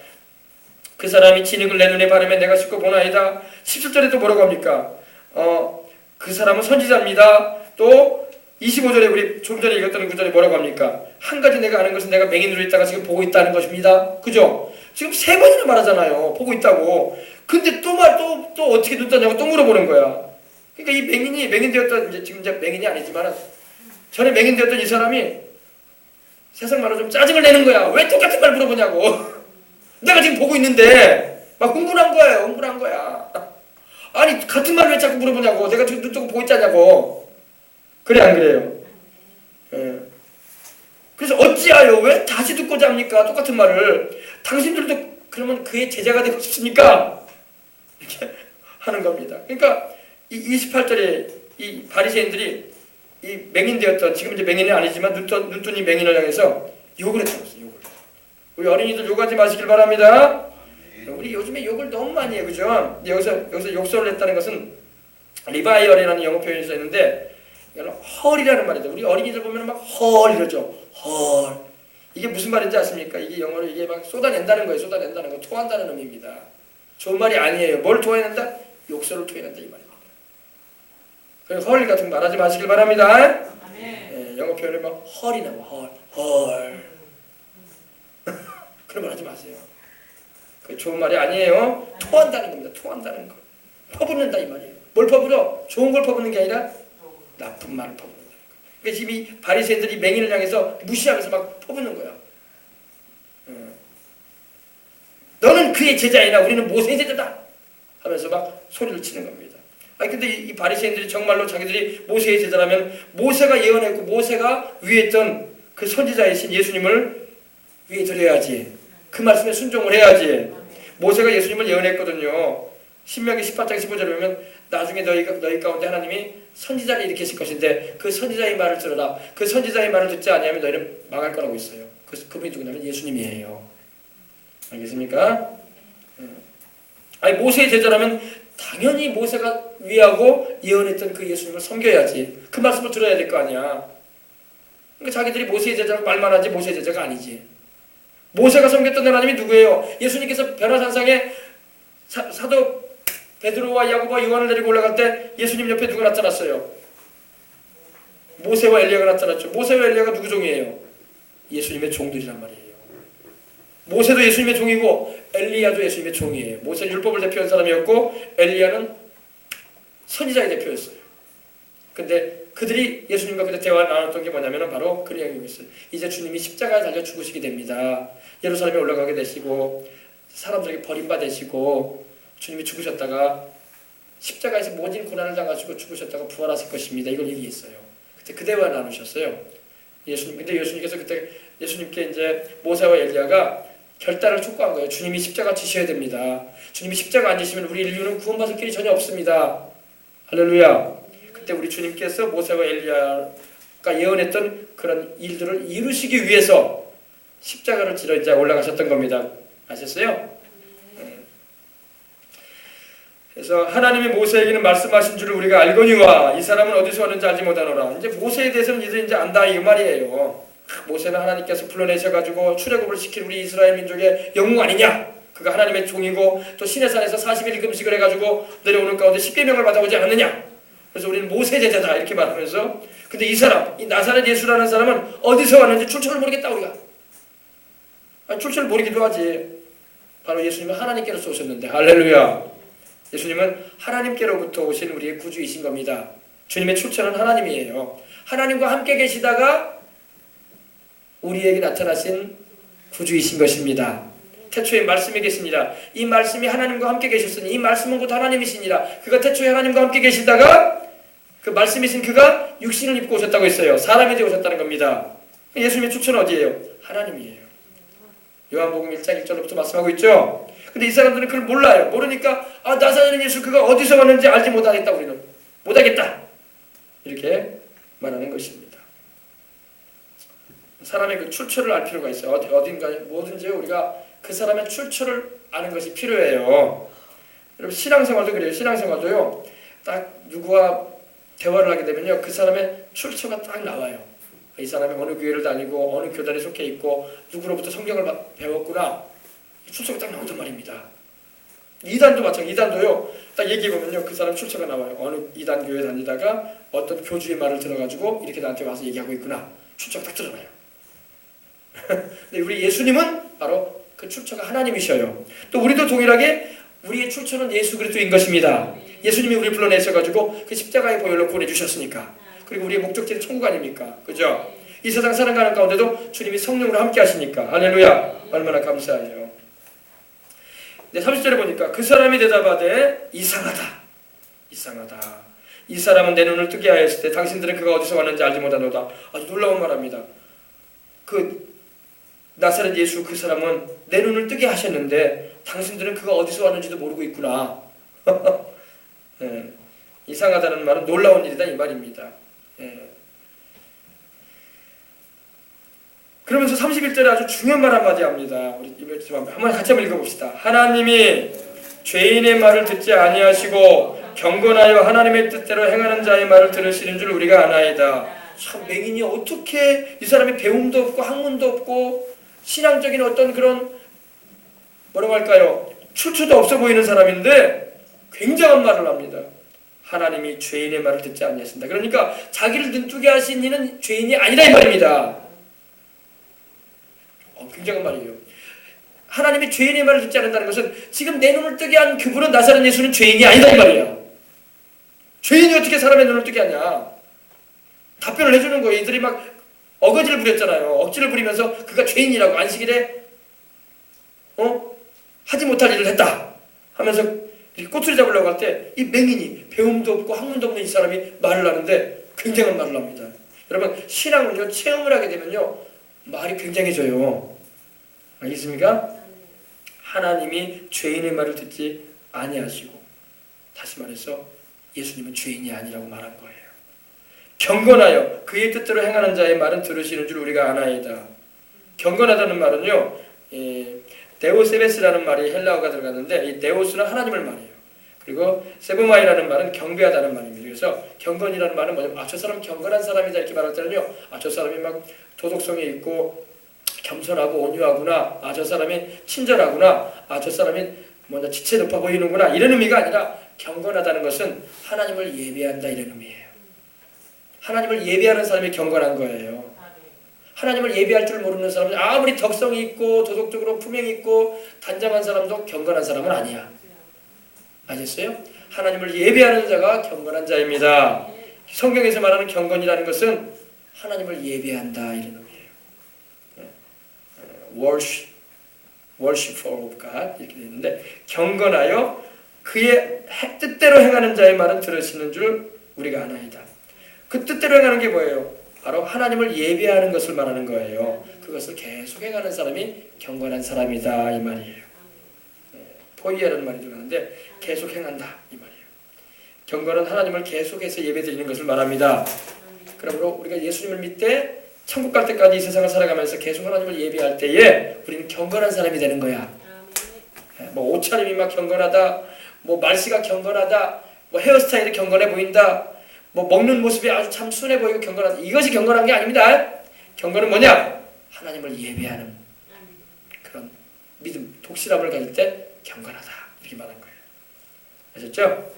그 사람이 진흙을 내 눈에 바르면 내가 씻고 보나이다. 17절에 또 뭐라고 합니까? 그 사람은 선지자입니다. 또 25절에 우리 좀 전에 읽었던 구절에 뭐라고 합니까? 한 가지 내가 아는 것은 내가 맹인으로 있다가 지금 보고 있다는 것입니다. 그죠? 지금 세 번이나 말하잖아요. 보고 있다고. 근데 또 어떻게 눈 떴냐고 또 물어보는 거야. 그러니까 이 맹인 되었던, 지금 이제 맹인이 아니지만 전에 맹인 되었던 이 사람이 세상 말로 좀 짜증을 내는 거야. 왜 똑같은 말 물어보냐고. 내가 지금 보고 있는데 막 흥분한 거야. 아니 같은 말 왜 자꾸 물어보냐고. 내가 지금 눈 뜨고 보고 있자냐고. 그래 안 그래요? 예. 그래서 어찌하여 왜 다시 듣고자 합니까? 똑같은 말을. 당신들도 그러면 그의 제자가 되고 싶습니까? 이렇게 하는 겁니다. 그러니까 이 28절에 이 바리새인들이 이 맹인 되었던, 지금 이제 맹인은 아니지만 눈뜬 이 맹인을 향해서 욕을 했어요. 욕을. 우리 어린이들 욕하지 마시길 바랍니다. 우리 요즘에 욕을 너무 많이 해요. 그죠? 여기서 욕설을 했다는 것은 리바이얼이라는 영어 표현이 써 있는데 이거는 헐이라는 말이죠. 우리 어린이들 보면 막 헐 이러죠. 헐. 이게 무슨 말인지 아십니까? 이게 영어로 이게 막 쏟아낸다는 거예요. 쏟아낸다는 거. 토한다는 의미입니다. 좋은 말이 아니에요. 뭘 토해낸다? 욕설을 토해낸다 이 말입니다. 그래서 헐 같은 거 말하지 마시길 바랍니다. 예, 영어 표현을 막 헐이 나와. 헐. 그런 말 하지 마세요. 그게 좋은 말이 아니에요. 토한다는 겁니다. 토한다는 거. 퍼붓는다 이 말이에요. 뭘 퍼부어? 좋은 걸 퍼붓는 게 아니라 나쁜 말을 퍼붓는다. 그러니까 지금 이 바리새인들이 맹인을 향해서 무시하면서 막 퍼붓는 거야. 너는 그의 제자이나 우리는 모세의 제자다. 하면서 막 소리를 치는 겁니다. 아니 근데 이 바리새인들이 정말로 자기들이 모세의 제자라면 모세가 예언했고 모세가 위에 있던 그 선지자이신 예수님을 위에 드려야지. 그 말씀에 순종을 해야지. 모세가 예수님을 예언했거든요. 신명기 18장 15절에 보면 나중에 너희 가운데 하나님이 선지자를 일으키실 것인데 그 선지자의 말을 들어라. 그 선지자의 말을 듣지 아니하면 너희는 망할 거라고 있어요. 그분이 누구냐면 예수님이에요. 알겠습니까? 아니 모세의 제자라면 당연히 모세가 위하고 예언했던 그 예수님을 섬겨야지. 그 말씀을 들어야 될 거 아니야. 그러니까 자기들이 모세의 제자라고 말만 하지 모세의 제자가 아니지. 모세가 섬겼던 하나님이 누구예요? 예수님께서 변화산상에 사도 베드로와 야고보와 요한을 데리고 올라갈 때 예수님 옆에 누가 나타났어요? 모세와 엘리야가 나타났죠. 모세와 엘리야가 누구 종이에요? 예수님의 종들이란 말이에요. 모세도 예수님의 종이고 엘리야도 예수님의 종이에요. 모세는 율법을 대표한 사람이었고 엘리야는 선지자의 대표였어요. 근데 그들이 예수님과 그때 대화를 나눴던 게 뭐냐면 바로 그런 이야기였어요. 이제 주님이 십자가에 달려 죽으시게 됩니다. 예루살렘에 올라가게 되시고 사람들에게 버림받으시고 주님이 죽으셨다가 십자가에서 모진 고난을 당하시고 죽으셨다가 부활하실 것입니다. 이걸 얘기했어요. 그때 그 대화를 나누셨어요. 근데 예수님께서 그때 예수님께 이제 모세와 엘리야가 결단을 촉구한 거예요. 주님이 십자가 지셔야 됩니다. 주님이 십자가 안 지시면 우리 인류는 구원받을 길이 전혀 없습니다. 할렐루야. 그때 우리 주님께서 모세와 엘리야가 예언했던 그런 일들을 이루시기 위해서 십자가를 지러 이제 올라가셨던 겁니다. 아셨어요? 그래서 하나님이 모세에게는 말씀하신 줄을 우리가 알거니와 이 사람은 어디서 왔는지 알지 못하노라. 이제 모세에 대해서는 이제 안다 이 말이에요. 모세는 하나님께서 불러내셔가지고 출애굽을 시킨 우리 이스라엘 민족의 영웅 아니냐? 그가 하나님의 종이고 또 시내산에서 40일 금식을 해가지고 내려오는 가운데 십계명을 받아오지 않았느냐? 그래서 우리는 모세 제자다 이렇게 말하면서 근데 이 사람, 이 나사렛 예수라는 사람은 어디서 왔는지 출처를 모르겠다 우리가. 출처를 모르기도 하지. 바로 예수님은 하나님께로서 오셨는데 할렐루야. 예수님은 하나님께로부터 오신 우리의 구주이신 겁니다. 주님의 출처는 하나님이에요. 하나님과 함께 계시다가 우리에게 나타나신 구주이신 것입니다. 태초에 말씀이 계시니라. 이 말씀이 하나님과 함께 계셨으니 이 말씀은 곧 하나님이시니라. 그가 태초에 하나님과 함께 계시다가 그 말씀이신 그가 육신을 입고 오셨다고 했어요. 사람이 되어 오셨다는 겁니다. 예수님의 출처는 어디예요? 하나님이에요. 요한복음 1장 1절부터 말씀하고 있죠. 근데 이 사람들은 그걸 몰라요. 모르니까 나사렛 예수 그가 어디서 왔는지 알지 못하겠다. 우리는 못하겠다 이렇게 말하는 것입니다. 사람의 그 출처를 알 필요가 있어요. 어딘가에 뭐든지 우리가 그 사람의 출처를 아는 것이 필요해요. 여러분 신앙생활도 그래요. 신앙생활도요. 딱 누구와 대화를 하게 되면요. 그 사람의 출처가 딱 나와요. 이 사람이 어느 교회를 다니고 어느 교단에 속해 있고 누구로부터 성경을 배웠구나. 출처가 딱 나오단 말입니다. 이단도 마찬가지. 이단도요. 딱 얘기해보면요. 그 사람 출처가 나와요. 어느 이단 교회 다니다가 어떤 교주의 말을 들어가지고 이렇게 나한테 와서 얘기하고 있구나. 출처가 딱 드러나요. 근데 우리 예수님은 바로 그 출처가 하나님이셔요. 또 우리도 동일하게 우리의 출처는 예수 그리스도인 것입니다. 예수님이 우리를 불러내셔가지고 그 십자가의 보혈로 구원해주셨으니까. 그리고 우리의 목적지는 천국 아닙니까? 그죠? 이 세상 살아가는 가운데도 주님이 성령으로 함께 하시니까. 할렐루야. 얼마나 감사해요. 네, 30절에 보니까 그 사람이 대답하되 이상하다. 이 사람은 내 눈을 뜨게 하였을 때 당신들은 그가 어디서 왔는지 알지 못하노다. 아주 놀라운 말합니다. 그 나사렛 예수 그 사람은 내 눈을 뜨게 하셨는데 당신들은 그가 어디서 왔는지도 모르고 있구나. 네. 이상하다는 말은 놀라운 일이다 이 말입니다. 네. 그러면서 31절에 아주 중요한 말 한마디 합니다. 우리 한번 같이 한번 읽어봅시다. 하나님이 죄인의 말을 듣지 아니하시고 경건하여 하나님의 뜻대로 행하는 자의 말을 들으시는 줄 우리가 아나이다. 참 맹인이 어떻게 이 사람이 배움도 없고 학문도 없고 신앙적인 어떤 그런 뭐라고 할까요? 출처도 없어 보이는 사람인데 굉장한 말을 합니다. 하나님이 죄인의 말을 듣지 아니하신다. 그러니까 자기를 눈뜨게 하신 이는 죄인이 아니라 이 말입니다. 굉장한 말이에요. 하나님이 죄인의 말을 듣지 않는다는 것은 지금 내 눈을 뜨게 한 그분은 나사렛 예수는 죄인이 아니다 이 말이야. 죄인이 어떻게 사람의 눈을 뜨게 하냐. 답변을 해주는 거예요. 이들이 막 어거지를 부렸잖아요. 억지를 부리면서 그가 죄인이라고 안식일에 하지 못할 일을 했다 하면서 이렇게 꼬투리 잡으려고 할 때 이 맹인이 배움도 없고 학문도 없는 이 사람이 말을 하는데 굉장한 말을 합니다. 여러분 신앙은요 체험을 하게 되면요 말이 굉장해져요. 알겠습니까? 하나님이 죄인의 말을 듣지 아니하시고, 다시 말해서 예수님은 죄인이 아니라고 말한 거예요. 경건하여 그의 뜻대로 행하는 자의 말은 들으시는 줄 우리가 아나이다. 경건하다는 말은요 데오세베스라는 말이 헬라어가 들어갔는데, 이 데오스는 하나님을 말해요. 그리고 세보마이라는 말은 경배하다는 말입니다. 그래서 경건이라는 말은 뭐냐면 저 사람 경건한 사람이다 이렇게 말할 때는요 저 사람이 막 도덕성이 있고 겸손하고 온유하구나, 저 사람이 친절하구나, 저 사람이 뭔가 지체 높아 보이는구나, 이런 의미가 아니라 경건하다는 것은 하나님을 예배한다 이런 의미예요. 하나님을 예배하는 사람이 경건한 거예요. 하나님을 예배할 줄 모르는 사람은 아무리 덕성이 있고 도덕적으로 품행이 있고 단정한 사람도 경건한 사람은 아니야. 아셨어요? 하나님을 예배하는 자가 경건한 자입니다. 성경에서 말하는 경건이라는 것은 하나님을 예배한다 이런 의미예요. worshipper of God 이렇게 되는데, 경건하여 그의 뜻대로 행하는 자의 말은 들으시는 줄 우리가 아나이다. 그 뜻대로 행하는 게 뭐예요? 바로 하나님을 예배하는 것을 말하는 거예요. 그것을 계속 행하는 사람이 경건한 사람이다 이 말이에요. 포이에라는 말이 들어가는데 계속 행한다 이 말이에요. 경건은 하나님을 계속해서 예배드리는 것을 말합니다. 그러므로 우리가 예수님을 믿되 천국 갈 때까지 이 세상을 살아가면서 계속 하나님을 예배할 때에 우리는 경건한 사람이 되는 거야. 뭐 옷차림이 막 경건하다, 뭐 말씨가 경건하다, 뭐 헤어스타일이 경건해 보인다, 뭐 먹는 모습이 아주 참 순해 보이고 경건하다, 이것이 경건한 게 아닙니다. 경건은 뭐냐? 하나님을 예배하는 그런 믿음, 독실함을 가질 때 경건하다 이렇게 말한 거예요. 아셨죠?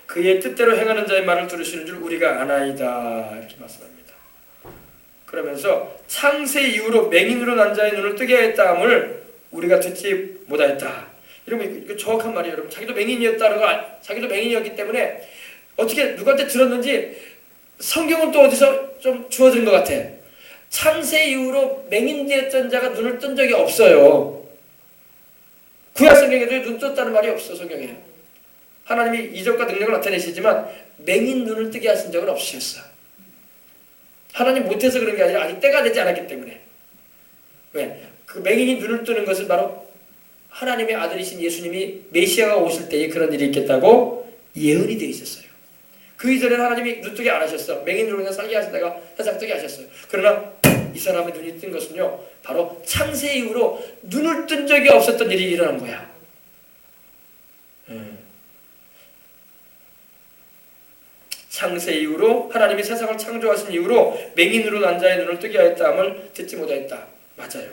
그의 뜻대로 행하는 자의 말을 들으시는 줄 우리가 아나이다 이렇게 말씀합니다. 그러면서 창세 이후로 맹인으로 난 자의 눈을 뜨게 했다함을 우리가 듣지 못하였다. 여러분 이거 정확한 말이에요. 여러분 자기도 맹인이었다는 거, 자기도 맹인이었기 때문에 어떻게 누구한테 들었는지 성경은 또 어디서 좀 주워진 것 같아. 창세 이후로 맹인되었던 자가 눈을 뜬 적이 없어요. 구약 성경에도 눈 떴다는 말이 없어. 성경에 하나님이 이적과 능력을 나타내시지만 맹인 눈을 뜨게 하신 적은 없으셨어. 하나님 못해서 그런 게 아니라 아직 때가 되지 않았기 때문에. 왜? 그 맹인이 눈을 뜨는 것은 바로 하나님의 아들이신 예수님이 메시아가 오실 때에 그런 일이 있겠다고 예언이 되어 있었어요. 그 이전에는 하나님이 눈 뜨게 안 하셨어. 맹인으로 그냥 살게 하시다가 세상 뜨게 하셨어요. 그러나 이 사람의 눈이 뜬 것은요 바로 창세 이후로 눈을 뜬 적이 없었던 일이 일어난 거야. 창세 이후로 하나님이 세상을 창조하신 이후로 맹인으로 난 자의 눈을 뜨게 하였다함을 듣지 못하였다. 맞아요.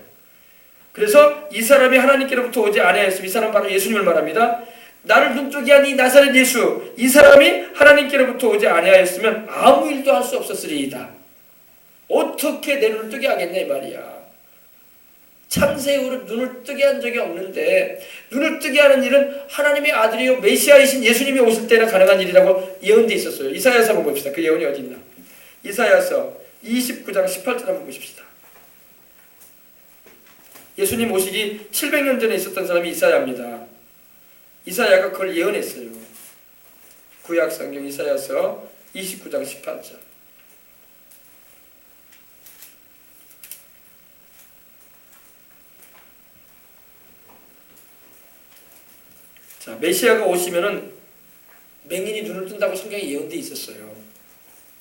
그래서 이 사람이 하나님께로부터 오지 아니하였으면, 이 사람 바로 예수님을 말합니다. 나를 눈뜨게 한 이 나사렛 예수, 이 사람이 하나님께로부터 오지 아니하였으면 아무 일도 할 수 없었으리이다. 어떻게 내 눈을 뜨게 하겠냐 이 말이야. 창세 이후로 눈을 뜨게 한 적이 없는데, 눈을 뜨게 하는 일은 하나님의 아들이요 메시아이신 예수님이 오실 때나 가능한 일이라고 예언되어 있었어요. 이사야서 한번 봅시다. 그 예언이 어디 있나. 이사야서 29장 18절 한번 보십시다. 예수님 오시기 700년 전에 있었던 사람이 이사야입니다. 이사야가 그걸 예언했어요. 구약 성경 이사야서 29장 18절. 자, 메시아가 오시면은 맹인이 눈을 뜬다고 성경에 예언되어 있었어요.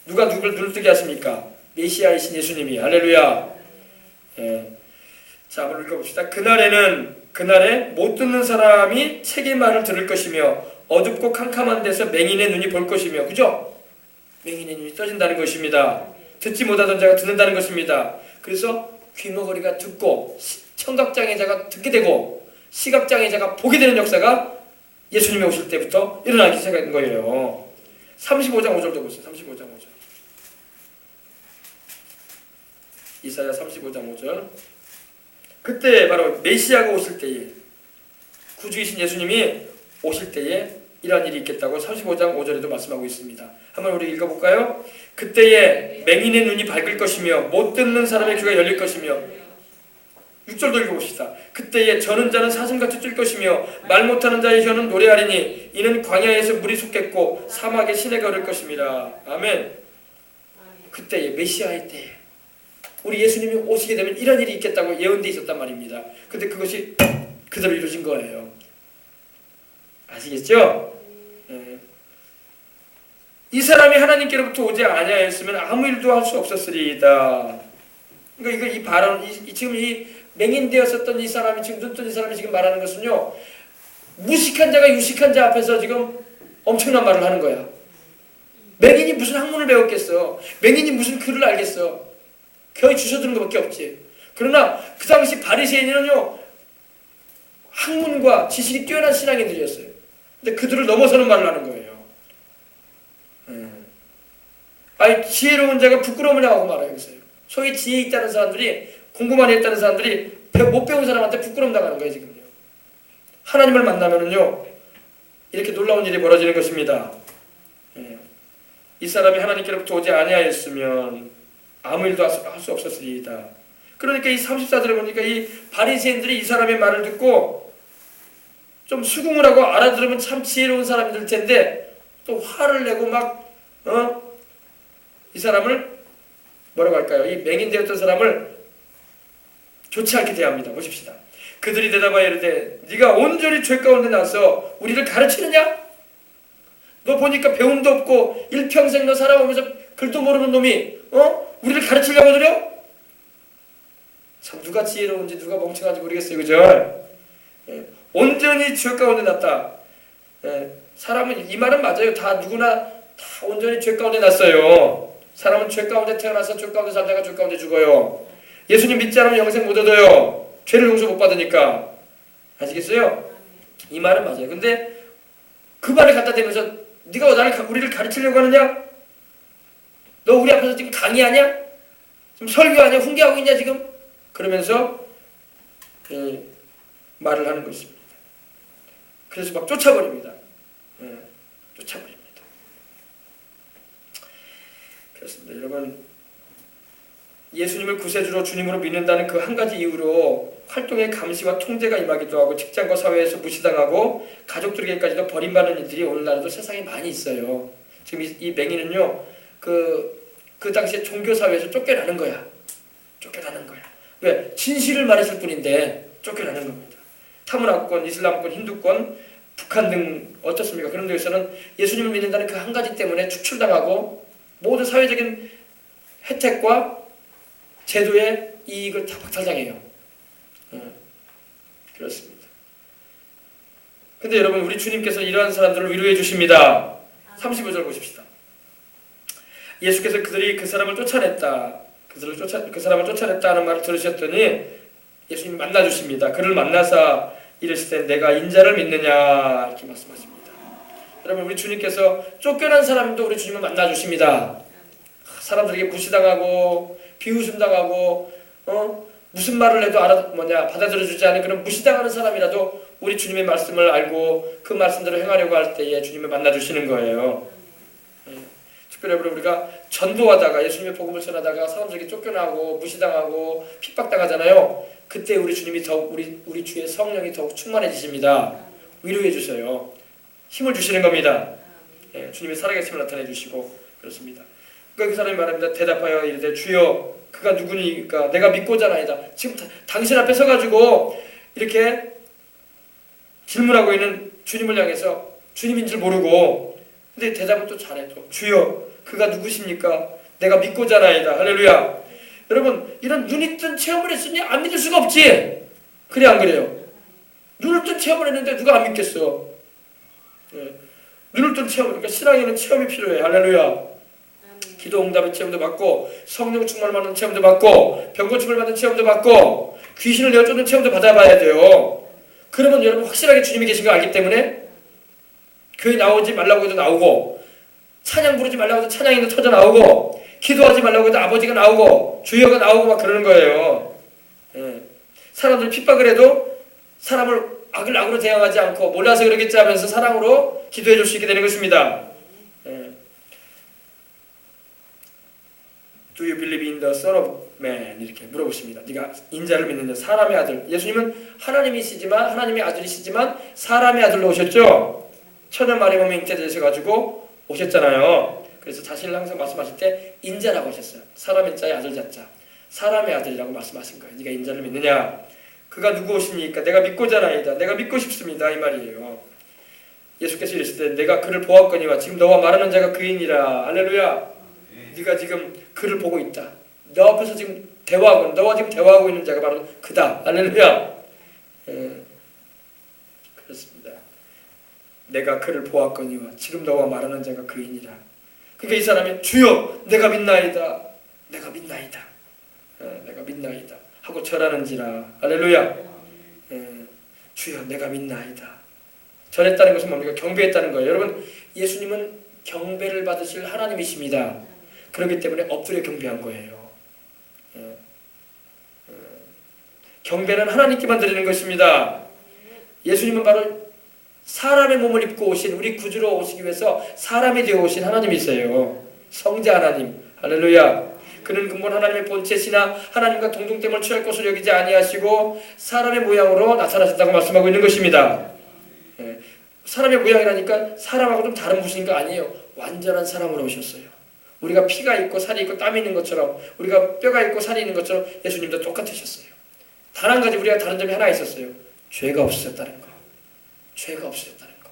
누가 누굴 눈을 뜨게 하십니까? 메시아이신 예수님이. 할렐루야. 예. 자, 한번 읽어봅시다. 그날에 못 듣는 사람이 책의 말을 들을 것이며 어둡고 캄캄한 데서 맹인의 눈이 볼 것이며, 그죠? 맹인의 눈이 떠진다는 것입니다. 듣지 못하던 자가 듣는다는 것입니다. 그래서 귀머거리가 듣고 청각장애자가 듣게 되고 시각장애자가 보게 되는 역사가 예수님이 오실 때부터 일어나기 시작한 거예요. 35장 5절도 보세요. 35장 5절. 이사야 35장 5절. 그때 바로 메시아가 오실 때에, 구주이신 예수님이 오실 때에 이러한 일이 있겠다고 35장 5절에도 말씀하고 있습니다. 한번 우리 읽어볼까요? 그때에 맹인의 눈이 밝을 것이며 못 듣는 사람의 귀가 열릴 것이며 6절도 읽어봅시다. 그때에 저는 자는 사슴같이 뛸 것이며 말 못하는 자의 혀는 노래하리니 이는 광야에서 물이 솟겠고 사막에 시내가 흐를 것입니다. 아멘. 그때에 메시아의 때에 우리 예수님이 오시게 되면 이런 일이 있겠다고 예언되어 있었단 말입니다. 근데 그것이 그대로 이루어진 거예요. 아시겠죠? 이 사람이 하나님께로부터 오지 아니하였으면 아무 일도 할 수 없었으리이다. 그러니까 이 발언, 지금 이 맹인되었었던 이 사람이 지금 눈뜬 이 사람이 지금 말하는 것은요, 무식한 자가 유식한 자 앞에서 지금 엄청난 말을 하는 거야. 맹인이 무슨 학문을 배웠겠어? 맹인이 무슨 글을 알겠어? 거의 주워드는 것밖에 없지. 그러나 그 당시 바리새인은요, 학문과 지식이 뛰어난 신앙인들이었어요. 근데 그들을 넘어서는 말을 하는 거예요. 아니, 지혜로운 자가 부끄러움을 하고 말아요. 그래서요. 소위 지혜 있다는 사람들이, 공부 많이 했다는 사람들이 못 배운 사람한테 부끄러움 당하는 거예요, 지금요. 하나님을 만나면은요, 이렇게 놀라운 일이 벌어지는 것입니다. 이 사람이 하나님께로부터 오지 아니하였으면 아무 일도 할 수 없었으리이다. 그러니까 이 34절에 보니까 이 바리새인들이 이 사람의 말을 듣고 좀 수긍을 하고 알아들으면 참 지혜로운 사람이 될 텐데 또 화를 내고 막 이 사람을 뭐라고 할까요? 이 맹인되었던 사람을 좋지 않게 대합니다. 보십시다. 그들이 대답하여 이르되 네가 온전히 죄 가운데 나서 우리를 가르치느냐? 너 보니까 배움도 없고 일평생 너 살아오면서 글도 모르는 놈이 우리를 가르치려고 그래? 참 누가 지혜로운지 누가 멍청한지 모르겠어요. 그죠? 온전히 죄 가운데 났다. 사람은 이 말은 맞아요. 다 누구나 다 온전히 죄 가운데 났어요. 사람은 죄 가운데 태어나서 죄 가운데 살다가 죄 가운데 죽어요. 예수님 믿지 않으면 영생 못 얻어요. 죄를 용서 못 받으니까. 아시겠어요? 이 말은 맞아요. 근데 그 말을 갖다 대면서 네가 우리를 가르치려고 하느냐? 너 우리 앞에서 지금 강의하냐? 지금 설교하냐? 훈계하고 있냐 지금? 그러면서 말을 하는 것입니다. 그래서 막 쫓아버립니다. 쫓아버립니다. 그렇습니다. 여러분, 예수님을 구세주로 주님으로 믿는다는 그 한 가지 이유로 활동의 감시와 통제가 임하기도 하고 직장과 사회에서 무시당하고 가족들에게까지도 버림받는 일들이 오늘날에도 세상에 많이 있어요. 지금 이 맹인은요, 그 당시에 종교사회에서 쫓겨나는 거야. 쫓겨나는 거야. 왜? 진실을 말했을 뿐인데 쫓겨나는 겁니다. 타문화권, 이슬람권, 힌두권, 북한 등 어떻습니까? 그런 데에서는 예수님을 믿는다는 그 한 가지 때문에 축출당하고 모든 사회적인 혜택과 제도의 이익을 다 박탈당해요. 그렇습니다. 근데 여러분, 우리 주님께서 이러한 사람들을 위로해 주십니다. 35절 보십시다. 예수께서 그들이 그 사람을 쫓아냈다. 그 사람을 쫓아냈다 하는 말을 들으셨더니 예수님 만나 주십니다. 그를 만나사 이르시되 내가 인자를 믿느냐 이렇게 말씀하십니다. 여러분, 우리 주님께서 쫓겨난 사람도 우리 주님을 만나 주십니다. 사람들에게 무시당하고 비웃음당하고 무슨 말을 해도 받아들여주지 않은 그런 무시당하는 사람이라도 우리 주님의 말씀을 알고 그 말씀대로 행하려고 할 때에 주님을 만나주시는 거예요. 특별히 우리가 전도하다가 예수님의 복음을 전하다가 사람들에게 쫓겨나고 무시당하고 핍박당하잖아요. 그때 우리 주님이 더욱 우리 주의 성령이 더욱 충만해지십니다. 위로해 주셔요. 힘을 주시는 겁니다. 주님의 살아계심을 나타내 주시고 그렇습니다. 그러니까 그 사람이 말합니다. 대답하여 이르되 주여 그가 누구니까 내가 믿고자 나이다. 지금 당신 앞에 서가지고 이렇게 질문하고 있는 주님을 향해서 주님인 줄 모르고 근데 대답을 또 잘해. 또 주여 그가 누구십니까? 내가 믿고자 나이다. 할렐루야. 여러분, 이런 눈이 뜬 체험을 했으니 안 믿을 수가 없지. 그래 안 그래요? 눈을 뜬 체험을 했는데 누가 안 믿겠어? 눈을 뜬 체험. 그러니까 신앙에는 체험이 필요해. 할렐루야. 기도 응답의 체험도 받고 성령 충만을 받는 체험도 받고 병고침을 받는 체험도 받고 귀신을 내어쫓는 체험도 받아봐야 돼요. 그러면 여러분 확실하게 주님이 계신 거 알기 때문에 교회 나오지 말라고 해도 나오고 찬양 부르지 말라고 해도 찬양인도 터져 나오고 기도하지 말라고 해도 아버지가 나오고 주여가 나오고 막 그러는 거예요. 사람들 핍박을 해도 사람을 악으로 대항하지 않고 몰라서 그러겠지 하면서 사랑으로 기도해 줄 수 있게 되는 것입니다. Do you believe in the Son of 맨 이렇게 물어보십니다. 네가 인자를 믿느냐? 사람의 아들. 예수님은 하나님이시지만 하나님의 아들이시지만 사람의 아들로 오셨죠. 천연 마리 몸에 잉태되셔 가지고 오셨잖아요. 그래서 자신을 항상 말씀하실 때 인자라고 하셨어요. 사람의 자의 아들 자자. 사람의 아들이라고 말씀하신 거예요. 네가 인자를 믿느냐? 그가 누구 오십니까? 내가 믿고자 하나이다. 내가 믿고 싶습니다. 이 말이에요. 예수께서 이르실 때 내가 그를 보았거니와 지금 너와 말하는 자가 그이니라. 할렐루야. 네가 지금 그를 보고 있다. 너 앞에서 지금 대화하고 너와 지금 대화하고 있는 자가 바로 그다. 할렐루야. 그렇습니다. 내가 그를 보았거니와 지금 너와 말하는 자가 그이니라. 그러니까 이 사람이 주여 내가 믿나이다. 내가 믿나이다. 내가 믿나이다 하고 절하는지라. 할렐루야. 주여 내가 믿나이다. 절했다는 것은 뭡니까? 경배했다는 거예요. 여러분 예수님은 경배를 받으실 하나님이십니다. 그렇기 때문에 엎드려 경배한 거예요. 경배는 하나님께만 드리는 것입니다. 예수님은 바로 사람의 몸을 입고 오신 우리 구주로 오시기 위해서 사람이 되어 오신 하나님이세요. 성자 하나님. 할렐루야. 그는 근본 하나님의 본체시나 하나님과 동등됨을 취할 것을 여기지 아니하시고 사람의 모양으로 나타나셨다고 말씀하고 있는 것입니다. 사람의 모양이라니까 사람하고 좀 다른 모습인가? 아니에요. 완전한 사람으로 오셨어요. 우리가 피가 있고 살이 있고 땀이 있는 것처럼 우리가 뼈가 있고 살이 있는 것처럼 예수님도 똑같으셨어요. 단 한 가지 우리가 다른 점이 하나 있었어요. 죄가 없으셨다는 거. 죄가 없으셨다는 거.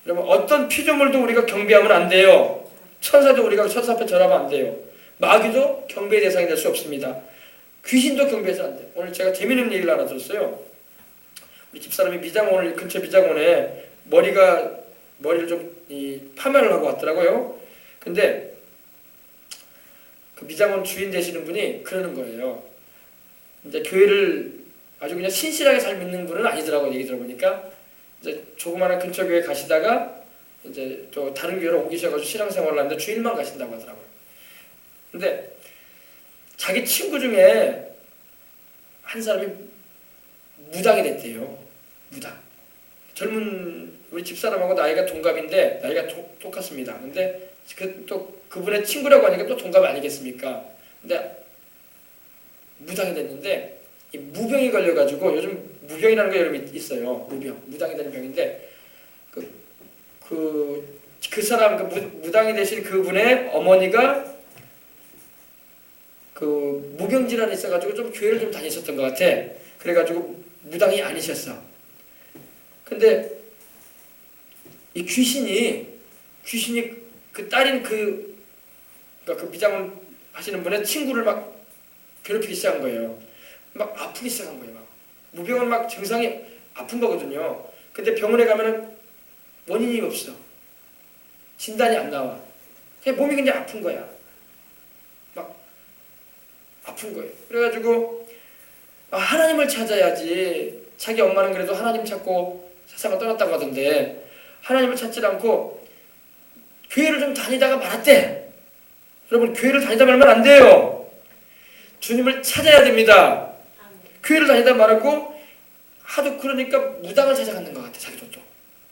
여러분 어떤 피조물도 우리가 경배하면 안 돼요. 천사도 우리가 천사 앞에 절하면 안 돼요. 마귀도 경배의 대상이 될 수 없습니다. 귀신도 경배해서 안 돼요. 오늘 제가 재미있는 얘기를 하나 들었어요. 우리 집사람이 오늘 근처 미장원에 머리를 좀 파마를 하고 왔더라고요. 근데 그 미장원 주인 되시는 분이 그러는 거예요. 이제 교회를 아주 그냥 신실하게 잘 믿는 분은 아니더라고요. 얘기 들어보니까 이제 조그마한 근처 교회 가시다가 이제 또 다른 교회로 옮기셔가지고 신앙생활을 하는데 주일만 가신다고 하더라고요. 근데 자기 친구 중에 한 사람이 무당이 됐대요. 무당. 젊은 우리 집사람하고 나이가 동갑인데 나이가 똑같습니다. 근데 또 그분의 친구라고 하니까 또 동갑 아니겠습니까? 근데 무당이 됐는데 이 무병이 걸려가지고 요즘 무병이라는 게 여러분 있어요. 무당이 되는 병인데 그 사람 무당이 되신 그분의 어머니가 그 무병 질환이 있어가지고 좀 교회를 좀 다니셨던 것 같아. 그래가지고 무당이 아니셨어. 근데 이 귀신이 그 딸인 그러니까 그 미장원 하시는 분의 친구를 막 괴롭히기 시작한 거예요. 막 아프기 시작한 거예요. 막. 무병은 막 증상이 아픈 거거든요. 근데 병원에 가면은 원인이 없어. 진단이 안 나와. 그냥 몸이 그냥 아픈 거야. 막 아픈 거예요. 그래가지고 하나님을 찾아야지. 자기 엄마는 그래도 하나님 찾고 세상을 떠났다고 하던데 하나님을 찾지 않고 교회를 좀 다니다가 말았대. 여러분 교회를 다니다 말면 안 돼요. 주님을 찾아야 됩니다. 교회를 다니다 말았고 하도 그러니까 무당을 찾아가는 것 같아. 자기도 또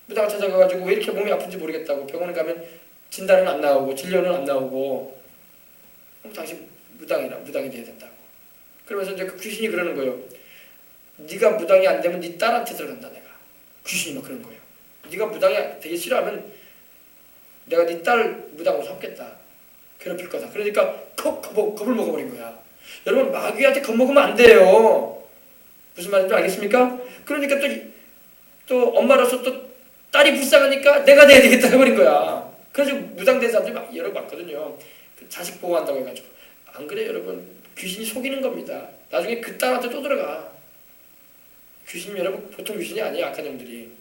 무당을 찾아가가지고 왜 이렇게 몸이 아픈지 모르겠다고 병원에 가면 진단은 안 나오고 진료는 안 나오고 당신 무당이 돼야 된다고. 그러면서 이제 그 귀신이 그러는 거예요. 네가 무당이 안 되면 네 딸한테 들어간다 내가. 귀신이 막 그런 거예요. 네가 무당이 되기 싫어하면 내가 네 딸 무당으로 삼겠다. 괴롭힐 거다. 그러니까 겁을 먹어버린 거야. 여러분 마귀한테 겁먹으면 안 돼요. 무슨 말인지 알겠습니까? 그러니까 또 엄마로서 또 딸이 불쌍하니까 내가 돼야 되겠다 해버린 거야. 그래서 무당된 사람들이 막 여러 많거든요. 그 자식 보호한다고 해가지고. 안 그래요 여러분. 귀신이 속이는 겁니다. 나중에 그 딸한테 또 들어가. 귀신이 여러분 보통 귀신이 아니에요. 악한 놈들이.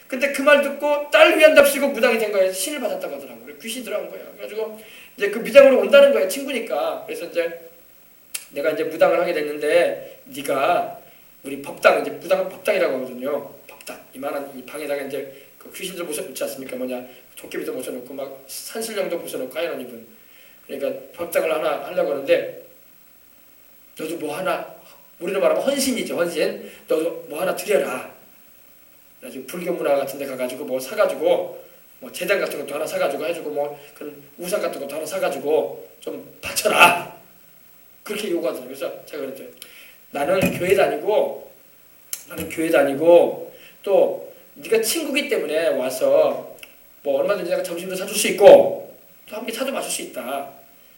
근데 그 말 듣고 딸 위한답시고 무당이 된 거예요. 신을 받았다고 하더라고요. 그래서 귀신이 들어간 거예요. 그래가지고 이제 그 미장으로 온다는 거예요. 친구니까. 그래서 이제 내가 이제 무당을 하게 됐는데 네가 우리 법당 이제 무당은 법당이라고 하거든요. 법당 이만한 이 방에다가 이제 그 귀신들 모셔놓지 않습니까? 도깨비도 모셔놓고 막 산신령도 모셔놓고 하얀 입은. 그러니까 법당을 하나 하려고 하는데 너도 뭐 하나 우리로 말하면 헌신이죠. 헌신. 너도 뭐 하나 드려라. 그래가지고 불교 문화 같은 데 가가지고 뭐 사가지고 뭐 제단 같은 것도 하나 사가지고 해주고 뭐 그런 우상 같은 것도 하나 사가지고 좀 바쳐라. 그렇게 요구하더라고요. 그래서 제가 그랬죠. 나는 교회 다니고 또 네가 친구기 때문에 와서 뭐 얼마든지 내가 점심도 사줄 수 있고 또 함께 차도 마실 수 있다.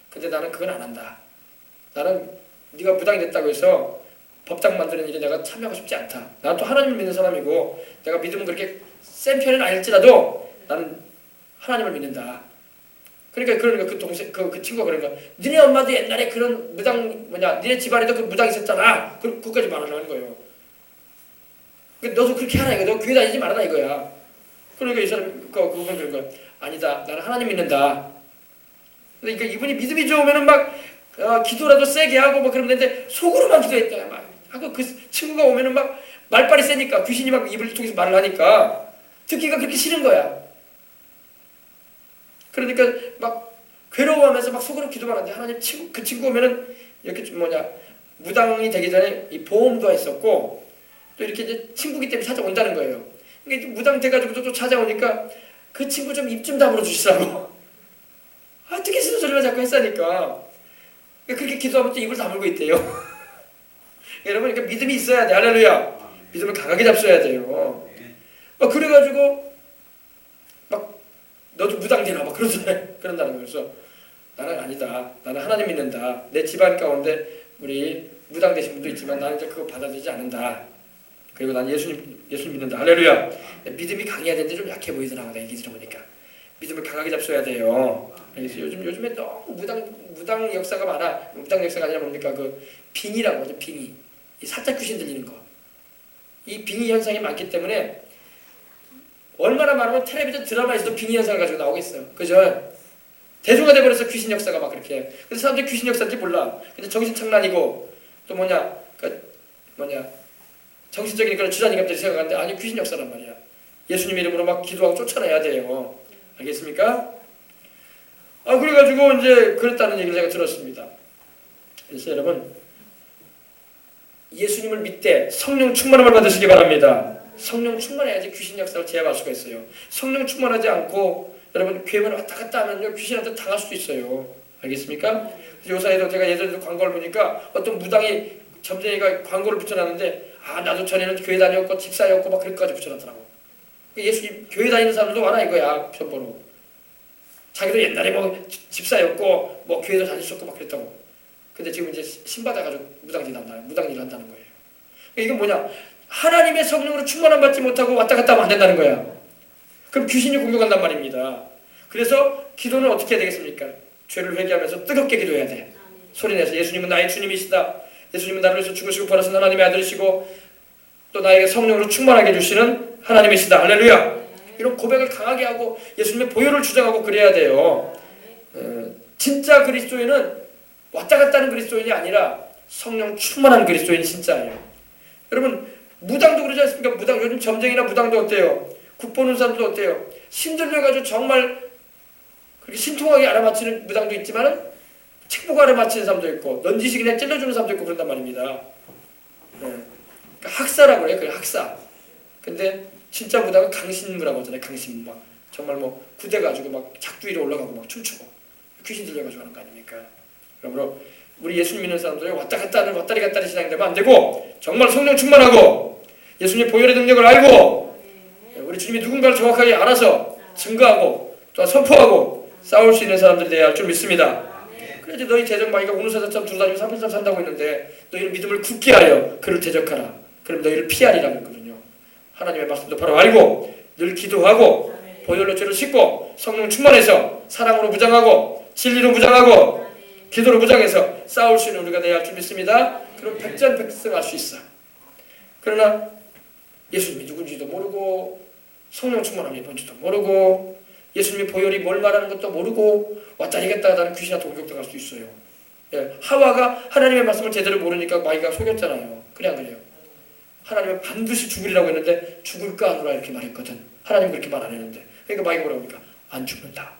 근데 나는 그건 안 한다. 나는 네가 무당이 됐다고 해서 법당 만드는 일에 내가 참여하고 싶지 않다. 나는 또 하나님을 믿는 사람이고 내가 믿음은 그렇게 센 편은 아닐지라도 나는 하나님을 믿는다. 그러니까 그 동생 그 친구가 그러니까 니네 엄마도 옛날에 그런 무당 니네 집안에도 그 무당 있었잖아. 그까지 말하는 거예요. 너도 그렇게 하라 이거. 너 교회 다니지 말아라 이거야. 그러니까 이 사람 그분 그런 거야. 아니다. 나는 하나님 믿는다. 그러니까 이분이 믿음이 좋으면은 막 기도라도 세게 하고 막 그러면 되는데 속으로만 기도했다. 막 하고 그 친구가 오면은 막 말빨이 세니까 귀신이 막 입을 통해서 말을 하니까 듣기가 그렇게 싫은 거야. 그러니까 막 괴로워하면서 막 속으로 기도만 하는데 하나님 그 친구 오면은 이렇게 무당이 되기 전에 이 보험도 했었고 또 이렇게 이제 친구기 때문에 찾아온다는 거예요. 그러니까 무당 돼가지고 또 찾아오니까 그 친구 좀 입 좀 다물어 주시라고. 어떻게 싫은 소리만 자꾸 했으니까. 그렇게 기도하면 또 입을 다물고 있대요. 여러분, 그러니까 믿음이 있어야 돼. 할렐루야. 믿음을 강하게 잡숴야 돼요. 그래가지고 막 너도 무당 되나 막 그런다는 거예요. 그래서 나는 아니다. 나는 하나님 믿는다. 내 집안 가운데 우리 무당 되신 분도 있지만 나는 이제 그거 받아들이지 않는다. 그리고 난 예수님 믿는다. 할렐루야. 믿음이 강해야 되는데 좀 약해 보이더라고. 내 얘기 들어보니까. 믿음을 강하게 잡숴야 돼요. 그래서 요즘에 너무 무당 역사가 많아. 무당 역사가 아니라 뭡니까? 그 빙의라고 하죠. 빙의. 이 사자 귀신 들리는 거. 이 빙의 현상이 많기 때문에 얼마나 많으면 텔레비전 드라마에서도 빙의 현상을 가지고 나오겠어요. 그죠? 대조가 돼버려서 귀신 역사가 막 그렇게. 그래서 사람들이 귀신 역사인지 몰라. 근데 정신착란이고 또 정신적인 그런 주장인감들이 생각하는데 아니 귀신 역사란 말이야. 예수님 이름으로 막 기도하고 쫓아내야 돼요. 알겠습니까? 그래가지고 이제 그랬다는 얘기를 제가 들었습니다. 그래서 여러분 예수님을 믿되 성령 충만함을 받으시기 바랍니다. 성령 충만해야지 귀신 역사를 제압할 수가 있어요. 성령 충만하지 않고 여러분 교회만 왔다 갔다 하면요 귀신한테 당할 수도 있어요. 알겠습니까? 요사이도 제가 예전에도 광고를 보니까 어떤 무당이 점쟁이가 광고를 붙여놨는데 나도 전에는 교회 다녔고 집사였고 막 그렇게까지 붙여놨더라고. 예수님 교회 다니는 사람들도 많아 이거야 편보로. 자기도 옛날에 뭐 집사였고 뭐 교회도 다녔었고 막 그랬다고. 근데 지금 이제 신받아가지고 무당일 한다는 거예요. 이건 뭐냐? 하나님의 성령으로 충만함 받지 못하고 왔다 갔다 하면 안 된다는 거야. 그럼 귀신이 공격한단 말입니다. 그래서 기도는 어떻게 해야 되겠습니까? 죄를 회개하면서 뜨겁게 기도해야 돼. 소리내서 예수님은 나의 주님이시다. 예수님은 나를 위해서 죽으시고 부활하신 하나님의 아들이시고 또 나에게 성령으로 충만하게 해주시는 하나님이시다. 할렐루야. 이런 고백을 강하게 하고 예수님의 보혈을 주장하고 그래야 돼요. 진짜 그리스도인은 왔다 갔다 하는 그리스도인이 아니라 성령 충만한 그리스도인이 진짜예요. 여러분 무당도 그러지 않습니까? 무당 요즘 점쟁이나 무당도 어때요? 국 보는 사람도 어때요? 신들려가지고 정말 그렇게 신통하게 알아맞히는 무당도 있지만은 책 보고 알아맞히는 사람도 있고 넌지시 그냥 찔러주는 사람도 있고 그런단 말입니다. 그러니까 학사라고 그래요. 그게 학사. 근데 진짜 무당은 강신무라고 하잖아요. 강신무 막 정말 뭐 구대 가지고 막 작두 위로 올라가고 막 춤추고 귀신 들려가지고 하는 거 아닙니까? 그러므로 우리 예수님 믿는 사람들이 왔다 갔다 하는 왔다리 갔다리 신앙되면 안 되고 정말 성령 충만하고 예수님 보혈의 능력을 알고 우리 주님이 누군가를 정확하게 알아서 증거하고 또 선포하고 싸울 수 있는 사람들이 되어야 할 줄 믿습니다. 그래야지 너희 대적마귀가 우누사자처럼 두루다니고 삼편삼 산다고 했는데 너희는 믿음을 굳게 하여 그를 대적하라. 그럼 너희를 피하리라고 했거든요. 하나님의 말씀도 바로 알고 늘 기도하고 보혈로 죄를 씻고 성령 충만해서 사랑으로 무장하고 진리로 무장하고 기도로 무장해서 싸울 수 있는 우리가 되어야 할 줄 믿습니다. 그럼 백전백승할 수 있어. 그러나 예수님이 누군지도 모르고 성령 충만함이 뭔지도 모르고 예수님의 보혈이 뭘 말하는 것도 모르고 왔다리 갔다 하다는 귀신한테 공격당할 수 있어요. 하와가 하나님의 말씀을 제대로 모르니까 마귀가 속였잖아요. 그래 안 그래요? 하나님은 반드시 죽으리라고 했는데 죽을까 하노라 이렇게 말했거든. 하나님 그렇게 말 안 했는데. 그러니까 마귀가 뭐라고 하니까 안 죽는다.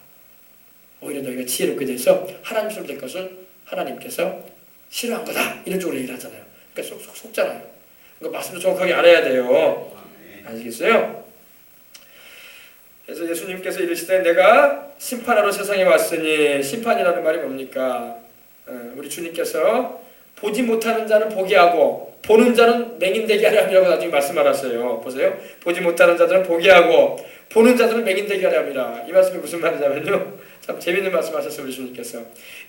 오히려 너희가 지혜롭게 돼서 하나님 소리 될 것을 하나님께서 싫어한 거다. 이런 쪽으로 얘기를 하잖아요. 그러니까 쏙쏙 속잖아요. 그러니까 말씀도 정확하게 알아야 돼요. 아시겠어요? 그래서 예수님께서 이르시되 내가 심판하러 세상에 왔으니 심판이라는 말이 뭡니까? 우리 주님께서 보지 못하는 자는 보게 하고 보는 자는 맹인되게 하려고 나중에 말씀하셨어요. 보세요. 보지 못하는 자들은 보게 하고 보는 자들은 맹인되게 하려 합니다. 이 말씀이 무슨 말이냐면요. 참 재밌는 말씀하셨어요. 우리 주님께서.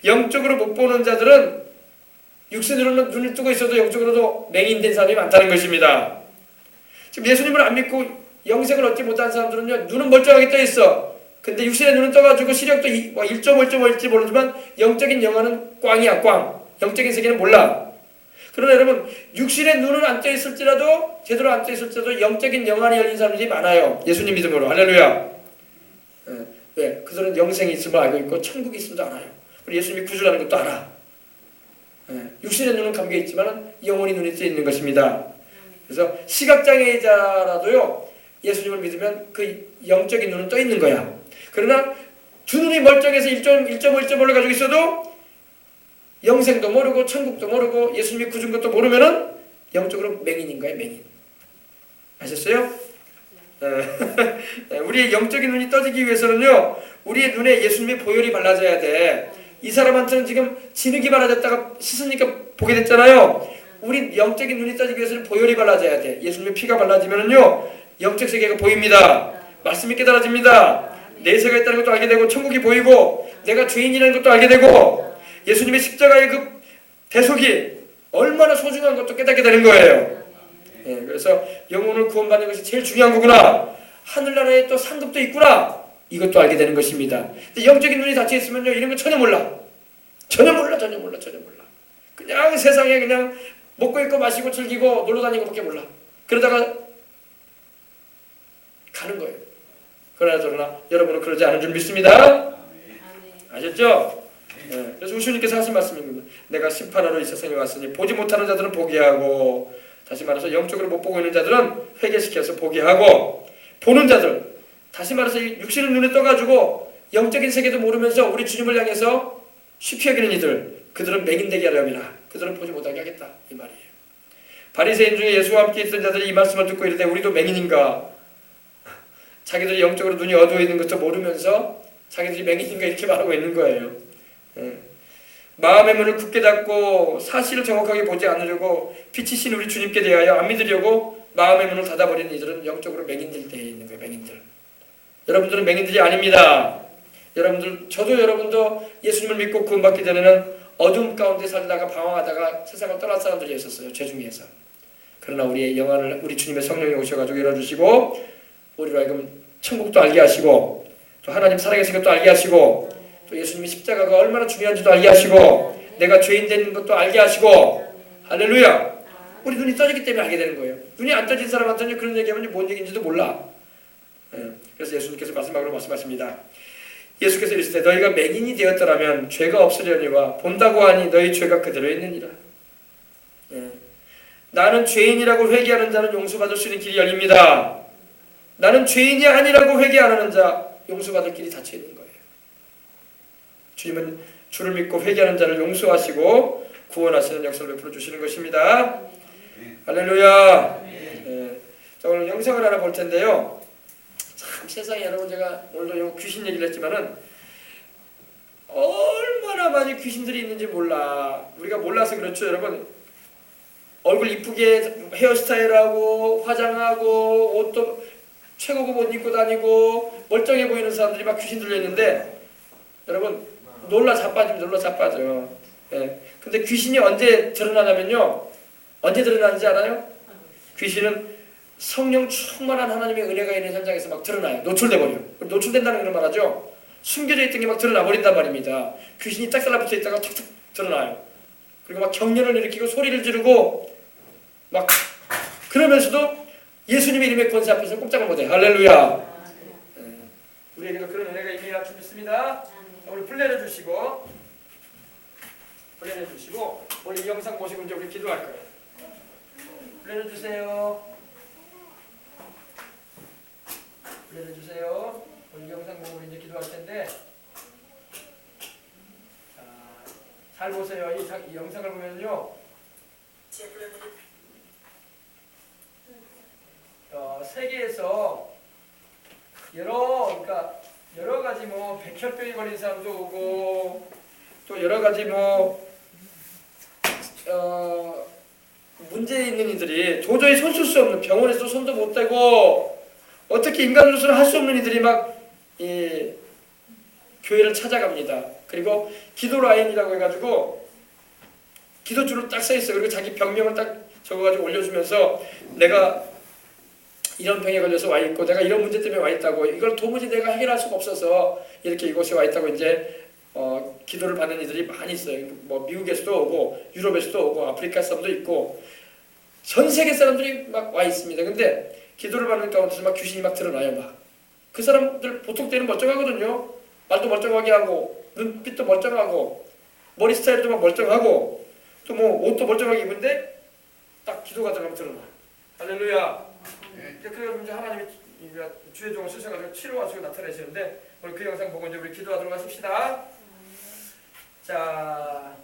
영적으로 못 보는 자들은 육신으로는 눈을 뜨고 있어도 영적으로도 맹인된 사람이 많다는 것입니다. 지금 예수님을 안 믿고 영생을 얻지 못한 사람들은요. 눈은 멀쩡하게 떠 있어. 근데 육신의 눈은 떠가지고 시력도 1.5일지 모르지만 영적인 영혼은 꽝이야, 꽝. 영적인 세계는 몰라. 그러나 여러분, 육신의 눈은 안 떠 있을지라도, 제대로 안 떠 있을지라도 영적인 영안이 열린 사람들이 많아요. 예수님 믿음으로. 할렐루야. 왜? 그들은 영생이 있음을 알고 있고 천국이 있음도 알아요. 그리고 예수님이 구주라는 것도 알아. 육신의 눈은 감겨 있지만 영혼이 눈에 떠 있는 것입니다. 그래서 시각장애자라도요, 예수님을 믿으면 그 영적인 눈은 떠 있는 거야. 그러나 두 눈이 멀쩡해서 1.5를 가지고 있어도 영생도 모르고 천국도 모르고 예수님이 구준 것도 모르면은 영적으로 맹인인 거예요. 맹인. 아셨어요? 우리의 영적인 눈이 떠지기 위해서는요, 우리의 눈에 예수님의 보혈이 발라져야 돼. 이 사람한테는 지금 진흙이 발라졌다가 씻으니까 보게 됐잖아요. 우리 영적인 눈이 떠지기 위해서는 보혈이 발라져야 돼. 예수님의 피가 발라지면은요, 영적 세계가 보입니다. 말씀이 깨달아집니다. 내세가 있다는 것도 알게 되고 천국이 보이고 내가 죄인이라는 것도 알게 되고 예수님의 십자가의 그 대속이 얼마나 소중한 것도 깨닫게 되는 거예요. 그래서 영혼을 구원받는 것이 제일 중요한 거구나. 하늘나라에 또 상급도 있구나. 이것도 알게 되는 것입니다. 근데 영적인 눈이 닫혀 있으면요, 이런 거 전혀 몰라. 전혀 몰라. 그냥 세상에 그냥 먹고 입고 마시고 즐기고 놀러 다니고 밖에 몰라. 그러다가 가는 거예요. 그러나 여러분은 그러지 않은 줄 믿습니다. 아셨죠? 그래서 우주님께서 하신 말씀입니다. 내가 심판하러 이 세상에 왔으니 보지 못하는 자들은 보게 하고, 다시 말해서 영적으로 못 보고 있는 자들은 회개시켜서 보게 하고, 보는 자들, 다시 말해서 육신의 눈에 떠가지고 영적인 세계도 모르면서 우리 주님을 향해서 쉽게 여기는 이들, 그들은 맹인되게 하려 함이라. 그들은 보지 못하게 하겠다, 이 말이에요. 바리새인 중에 예수와 함께 있던 자들이 이 말씀을 듣고 이르되 우리도 맹인인가? 자기들이 영적으로 눈이 어두워 있는 것도 모르면서 자기들이 맹인인가 이렇게 말하고 있는 거예요. 마음의 문을 굳게 닫고 사실을 정확하게 보지 않으려고 빛이신 우리 주님께 대하여 안 믿으려고 마음의 문을 닫아버리는 이들은 영적으로 맹인들 되어 있는 거예요. 맹인들. 여러분들은 맹인들이 아닙니다. 저도 여러분도 예수님을 믿고 구원받기 전에는 어둠 가운데 살다가 방황하다가 세상을 떠난 사람들이었어요. 죄 중에서. 그러나 우리의 영안을 우리 주님의 성령이 오셔가지고 열어주시고 우리로 하여금 천국도 알게 하시고 또 하나님 살아계신 것도 알게 하시고 또 예수님의 십자가가 얼마나 중요한지도 알게 하시고 내가 죄인 되는 것도 알게 하시고 할렐루야. 우리 눈이 떠지기 때문에 알게 되는 거예요. 눈이 안 떠진 사람한테는 그런 얘기하면 뭔 얘기인지도 몰라. 그래서 예수님께서 마지막으로 말씀하십니다. 예수께서 이르시되 너희가 맹인이 되었더라면 죄가 없으려니와 본다고 하니 너희 죄가 그대로 있느니라. 나는 죄인이라고 회개하는 자는 용서받을 수 있는 길이 열립니다. 나는 죄인이 아니라고 회개 안 하는 자 용서받을 길이 닫혀 있는 거예요. 주님은 주를 믿고 회개하는 자를 용서하시고 구원하시는 역사를 베풀어 주시는 것입니다. 할렐루야. 자, 오늘 영상을 하나 볼 텐데요. 참 세상에 여러분, 제가 오늘도 귀신 얘기를 했지만은 얼마나 많이 귀신들이 있는지 몰라. 우리가 몰라서 그렇죠. 여러분, 얼굴 이쁘게 헤어스타일하고 화장하고 옷도 최고급 옷 입고 다니고 멀쩡해 보이는 사람들이 막 귀신 들려있는데 여러분 놀라 자빠져요. 근데 귀신이 언제 드러나냐면요, 언제 드러나는지 알아요? 귀신은 성령 충만한 하나님의 은혜가 있는 현장에서 막 드러나요. 노출돼 버려. 노출된다는 걸 말하죠. 숨겨져 있던 게 막 드러나 버린단 말입니다. 귀신이 딱 달라붙어 있다가 탁탁 드러나요. 그리고 막 경련을 일으키고 소리를 지르고 막 그러면서도 예수님의 이름의 권세 앞에서 꼼짝을 못해. 할렐루야. 우리에게도 그런 은혜가 임할 줄 믿습니다. 우리 플레이를 주시고 오늘 이 영상 보시고 이제 우리 기도할 거예요. 플레이를 주세요. 오늘 이 영상 보고 우리 이제 기도할 텐데, 잘 보세요. 이 영상을 보면요, 세계에서 여러 가지 백혈병이 걸린 사람도 오고 또 여러 가지 문제 있는 이들이 도저히 손 쓸 수 없는, 병원에서 손도 못 대고 어떻게 인간으로서는 할 수 없는 이들이 막 교회를 찾아갑니다. 그리고 기도 라인이라고 해가지고 기도줄을 딱 써 있어요. 그리고 자기 병명을 딱 적어가지고 올려주면서 내가 이런 병에 걸려서 와 있고 내가 이런 문제 때문에 와 있다고, 이걸 도무지 내가 해결할 수가 없어서 이렇게 이곳에 와 있다고 이제 기도를 받는 이들이 많이 있어요. 뭐 미국에서도 오고 유럽에서도 오고 아프리카 사람도 있고 전 세계 사람들이 막 와 있습니다. 근데 기도를 받는 가운데서 막 귀신이 막 드러나요. 막 그 사람들 보통 때는 멀쩡하거든요. 말도 멀쩡하게 하고 눈빛도 멀쩡하고 머리 스타일도 막 멀쩡하고 또 뭐 옷도 멀쩡하게 입은데 딱 기도가 들어가면 드러나. 할렐루야. 그래서 이제 하나님이 주의 종을 쓰셔가지고 치료하시고 나타내시는데 오늘 그 영상 보고 이제 우리 기도하도록 하십시다. 자,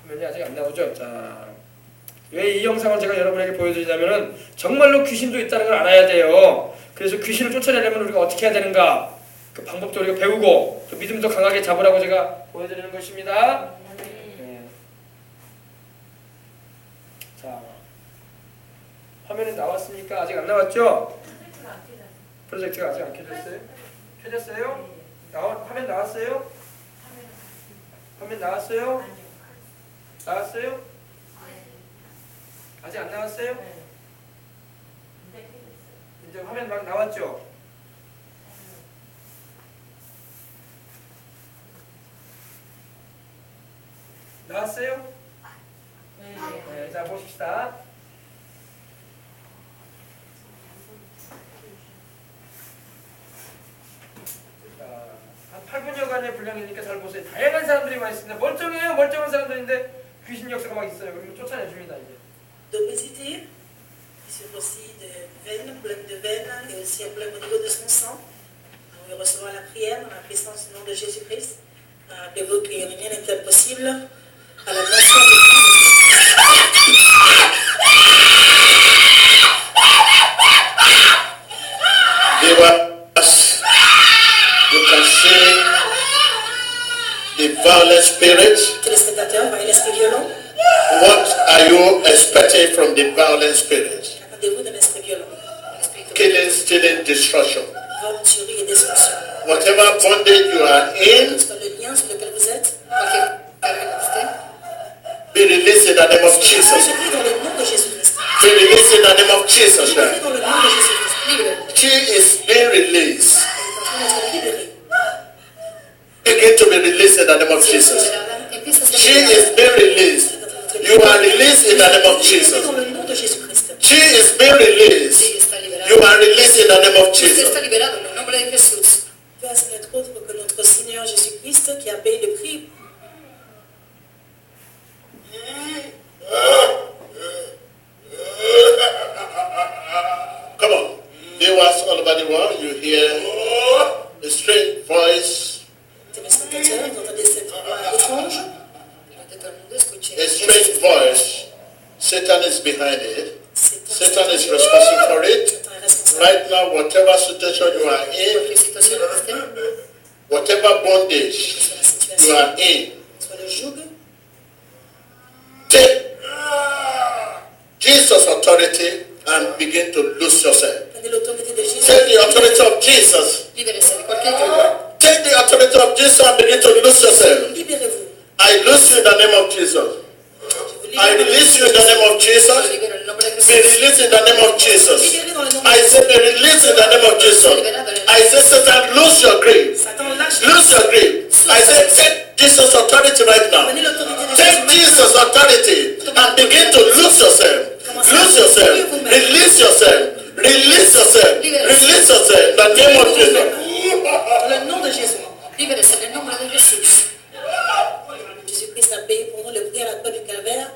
화면이 아직 안 나오죠? 자, 왜 이 영상을 제가 여러분에게 보여드리냐면은 정말로 귀신도 있다는 걸 알아야 돼요. 그래서 귀신을 쫓아내려면 우리가 어떻게 해야 되는가? 그 방법도 우리가 배우고 또 믿음도 강하게 잡으라고 제가 보여드리는 것입니다. 네. 자, 화면에 나왔습니까? 아직 안 나왔죠? 프로젝트가 아직 안 켜졌어요? 켜졌어요? 화면 나왔어요? 화면 나왔어요? 나왔어요? 아직 안 나왔어요? 이제 화면 막 나왔죠? 나왔어요? 네, 자 보십시다. 한 8분여간의 분량이니까 잘 보세요. 다양한 사람들이 와 있습니다. 멀쩡해요. 멀쩡한 사람들인데 귀신 역사가 막 있어요. 그리고 쫓아내줍니다. 이제. D'obésité, il souffre aussi de veines, problème de veines et aussi un problème au niveau de son sang. On va recevoir la prière dans la puissance du nom de Jésus-Christ. Rappelez-vous qu'il rien n'est impossible à la nation de Christ. You can see the violent spirit. Téléspectateurs, voyez l'esprit violent. What are you expecting from the violent spirit? Attendez-vous d'un esprit violent. Killing, stealing, destruction. Vol, tuerie et destruction. Whatever bondage you are in, Sur le lien sur lequel vous êtes, be released in the name of je Jesus. prie dans le nom de Jésus-Christ. Be released in the name of Jesus. Je prie dans le nom de Jésus-Christ. She is being released. Elle est en train d'être libérée. Begin to be released in the name of Jesus. She is being released. You are released in the name of Jesus. Dans le nom de Jésus-Christ. She is being released. You are released in the name of Jesus. Peu à ce n'être autre que notre Seigneur Jésus-Christ qui a payé le prix. Come on. Viewers all over the world, you hear a strange voice, Téléspectateurs, vous entendez cette voix étrange. a strange voice. Satan is behind it. Satan is responsible for it. Satan est responsable. Right now, whatever situation you are in, whatever bondage Soit la you situation, are in, soit le joug, take Jesus' authority and begin to lose yourself. prenez l'autorité de Jésus. Take the authority of Jesus. Take the authority of Jesus and begin to lose yourself. Libérez-vous. I lose you in the name of Jesus. Je vous I libère. release you in the name of Jesus. Be released in the name of Jesus. Libérez dans le nom de I say be released in the name of Jesus. I say Satan, lose your grip. Satan, lâche. Lose your grip. I say take Jesus' authority right now. Prenez l'autorité de Take Jésus. Jesus' authority and begin to lose yourself. Lose yourself. Release yourself. Release yourself. Release yourself in the name of Jesus. Dans le nom de Jésus. Jésus-Christ a payé pour nous le prix à la croix du calvaire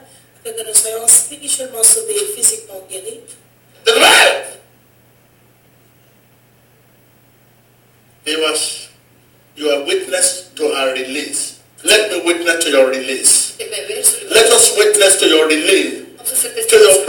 afin que nous soyons spirituellement sauvés et physiquement guéris. Delivered. Viewers, you are witness to our release. Let me witness to your release. Let us witness to your release. To your